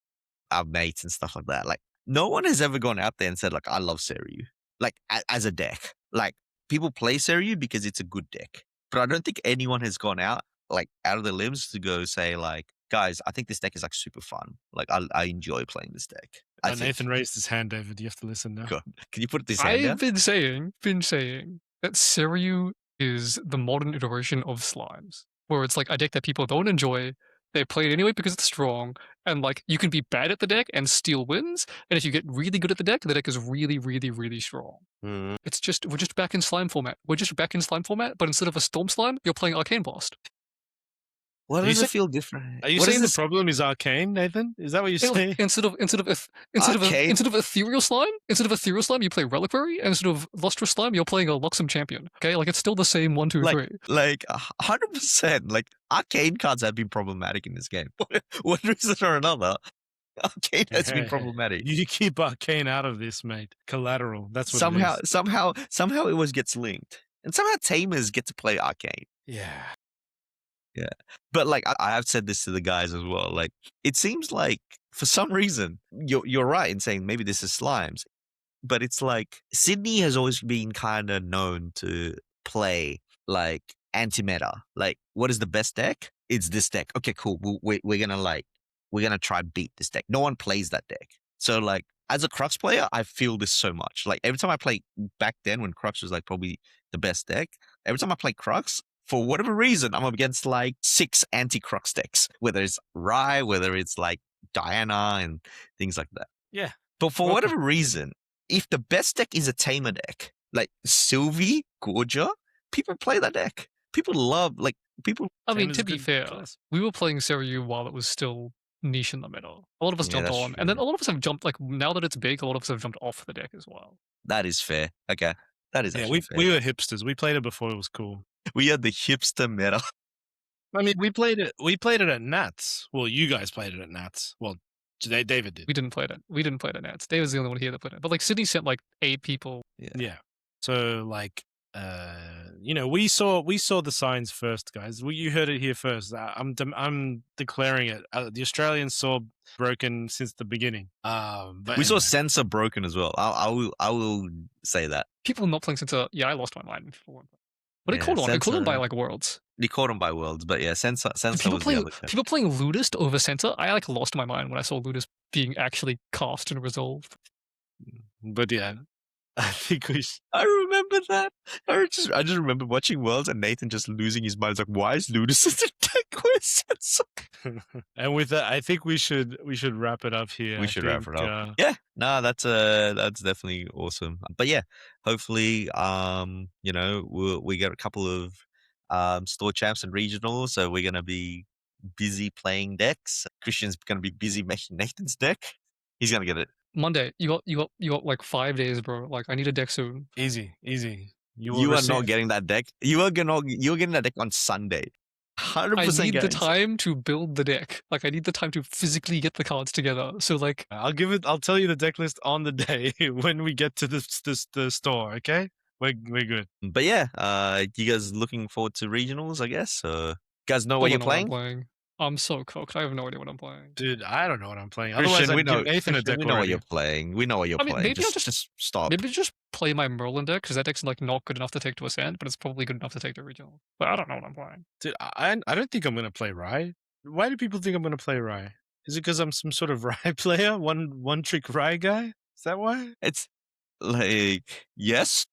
our mates and stuff like that. Like no one has ever gone out there and said like I love Seru, like as a deck. Like people play Seru because it's a good deck, but I don't think anyone has gone out of their limbs to go say like, guys, I think this deck is like super fun. Like I enjoy playing this deck. Nathan raised his hand, David. You have to listen now. God, can you put this hand down? I've been saying that Seru is the modern iteration of Slimes, where it's like a deck that people don't enjoy. They play it anyway because it's strong, and like you can be bad at the deck and steal wins. And if you get really good at the deck is really, really, really strong. Mm. We're just back in slime format. But instead of a Storm Slime, you're playing Arcane Blast. Why does it feel different? Are you saying the problem is Arcane, Nathan? Is that what you're saying? Instead of Ethereal Slime, you play Reliquary. And instead of Lustrous Slime, you're playing a Luxem Champion. Okay, like it's still the same 1, 2, 3. Like 100%. Like Arcane cards have been problematic in this game. One reason or another, Arcane has been problematic. You keep Arcane out of this, mate. Collateral. That's what somehow it always gets linked, and somehow Tamers get to play Arcane. Yeah. Yeah. But like I have said this to the guys as well. Like it seems like for some reason you're right in saying maybe this is Slimes, but it's like Sydney has always been kind of known to play like anti-meta. Like what is the best deck? It's this deck. Okay, cool. We're gonna try beat this deck. No one plays that deck. So like as a Crux player, I feel this so much. Like every time I play back then when Crux was like probably the best deck, every time I play Crux, for whatever reason, I'm up against like 6 anti-Crux decks, whether it's Rai, whether it's like Diana and things like that. Yeah. But for whatever reason, if the best deck is a Tamer deck, like Sylvie, Gorgia, people play that deck. People love, like, people. I mean, to be fair, we were playing Seru while it was still niche in the middle. A lot of us jumped on, and then a lot of us have jumped, like, now that it's big, a lot of us have jumped off the deck as well. That is fair. Okay. That is actually fair. We were hipsters. We played it before it was cool. We had the hipster meta. I mean, we played it at Nats. Well, you guys played it at Nats. Well, David did. We didn't play it. We didn't play it at Nats. David was the only one here that played it. But like Sydney sent like 8 people. Yeah. So like, we saw the signs first, guys. You heard it here first. I'm declaring it. The Australians saw broken since the beginning. But we saw Sensor broken as well. I will say that. People not playing Sensor. Yeah, I lost my mind. But it caught on. It caught on by like Worlds. They caught on by Worlds, but yeah, Sensor was the other. People playing Ludist over Sensor. I like lost my mind when I saw Ludist being actually cast and resolved. But yeah, I think I remember that. I just remember watching Worlds and Nathan just losing his mind. It's like, why is Ludus such a deck with Sensor? And with that, I think we should wrap it up here. We should wrap it up. Yeah, no, that's definitely awesome. But yeah, hopefully, we get a couple of store champs and regionals, so we're gonna be busy playing decks. Christian's gonna be busy making Nathan's deck. He's gonna get it. Monday, you got like 5 days, bro. Like I need a deck soon. Easy. You are not getting that deck. You're getting that deck on Sunday. 100% I need the time to build the deck. Like I need the time to physically get the cards together. So like I'll tell you the deck list on the day when we get to the store. Okay, we're good. But yeah, you guys looking forward to regionals? I guess. You guys know what you're playing. I'm so cooked. I have no idea what I'm playing. Dude, I don't know what I'm playing. Christian, Otherwise, I'd give Nathan a deck. We know what you're playing. We know what you're playing. Maybe just stop. Maybe just play my Merlin deck, because that deck's like not good enough to take to Ascent, but it's probably good enough to take to regional. But I don't know what I'm playing. Dude, I don't think I'm going to play Rai. Why do people think I'm going to play Rai? Is it because I'm some sort of Rai player? One trick Rai guy? Is that why? It's like, yes.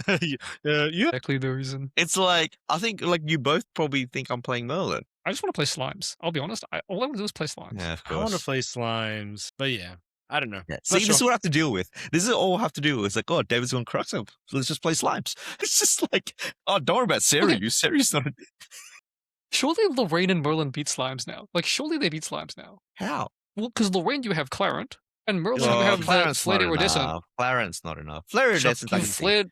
Yeah. Exactly the reason. It's like, I think like you both probably think I'm playing Merlin. I just want to play slimes. I'll be honest. All I want to do is play slimes. Yeah, of I want to course. play slimes, but yeah, I don't know. Yeah. Not See, sure. this is what I have to deal with. This is all I have to do. It's like, oh, David's going Crux up. Let's just play slimes. It's just like, oh, don't worry about Seru. Okay. Seru's not. Surely Lorraine and Merlin beat slimes now. Like, surely they beat slimes now. How? Well, because Lorraine, you have Clarent, and Merlin, Oh, you have Clarence Flared not Iridescent. enough. Clarence not enough. Flare Iridescent, I You can see. flared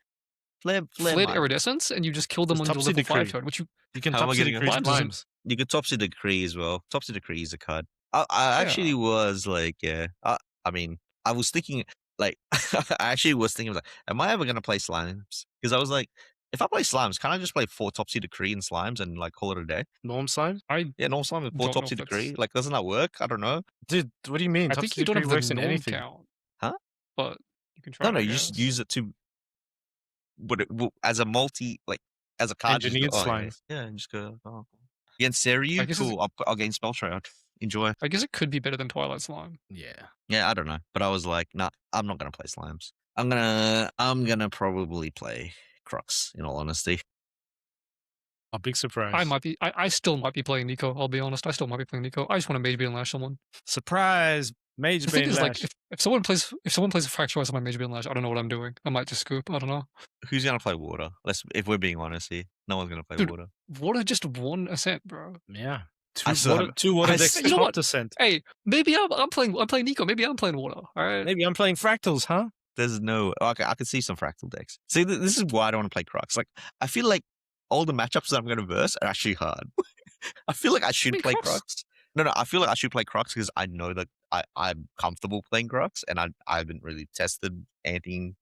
Flare Flared Iridescence, and you just kill them It's on your Topsy level 5 Decree. turn, which you You can How am I Topsy getting Decree Slimes isn't- slimes. You could Topsy Decree as well. Topsy Decree is a card. I actually was like, yeah. I mean, I was thinking, like, I actually was thinking, like, am I ever going to play slimes? Because I was like, if I play slimes, can I just play 4 Topsy Decree and slimes and, like, call it a day? Norm slimes? Yeah, no slime with 4 Don't know Topsy if Decree. that's- Like, doesn't that work? I don't know. Dude, what do you mean? I think Topsy you don't Decree have the works in norm anything. count. Huh? But you can try. No, I you just guess. use it to, as a multi, like, as a card. Just Engineered go, slime. Yeah, and just go, oh. Against Seru, guess cool. I'll gain Spell Shroud. Enjoy. I guess it could be better than Twilight Slime. Yeah. Yeah, I don't know. But I was like, nah, I'm not gonna play slimes. I'm gonna probably play Crux, in all honesty. A big surprise. I still might be playing Nico. I'll be honest. I still might be playing Nico. I just want to Mage Beat and Lash someone. Surprise! Mage The thing Bane is, Lash. like, if someone plays a Fracturize on my Mage Beat and Lash, I don't know what I'm doing. I might just scoop. I don't know. Who's gonna play water? If we're being honest here, no one's gonna play Dude, water. Water just won Ascent, bro. Yeah. I still Two water I decks still- you know top what? descent. Hey, maybe I'm playing Nico. Maybe I'm playing Water. All right. Maybe I'm playing fractals, huh? There's no. Okay, I can see some fractal decks. See, this is why I don't want to play Crux. Like, I feel like all the matchups that I'm going to verse are actually hard. I feel like I should play Crux. No, I feel like I should play Crux because I know that I'm comfortable playing Crux, and I haven't really tested anything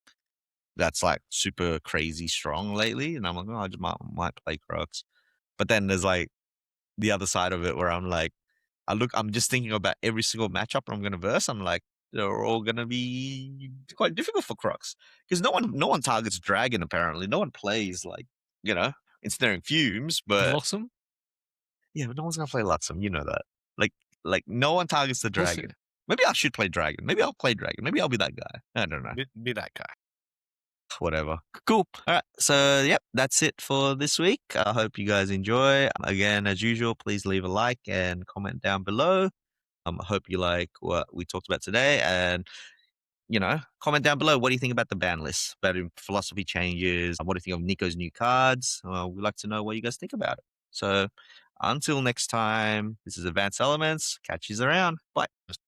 that's like super crazy strong lately. And I'm like, oh, I just might play Crux. But then there's like the other side of it where I'm like, I'm just thinking about every single matchup I'm going to verse. I'm like, they're all going to be quite difficult for Crux because no one targets Dragon. Apparently, no one plays like, ensnaring Fumes. But Blossom. yeah, but no one's going to play Luxem. You know that. Like no one targets the We'll see. Dragon. Maybe I should play Dragon. Maybe I'll play Dragon. Maybe I'll be that guy. I don't know. Be that guy. Whatever. Cool. All right. So, yep, that's it for this week. I hope you guys enjoy. Again, as usual, please leave a like and comment down below. I hope you like what we talked about today. And, comment down below. What do you think about the ban list? About philosophy changes? What do you think of Nico's new cards? We'd like to know what you guys think about it. So, until next time, this is Advanced Elements. Catch you around. Bye.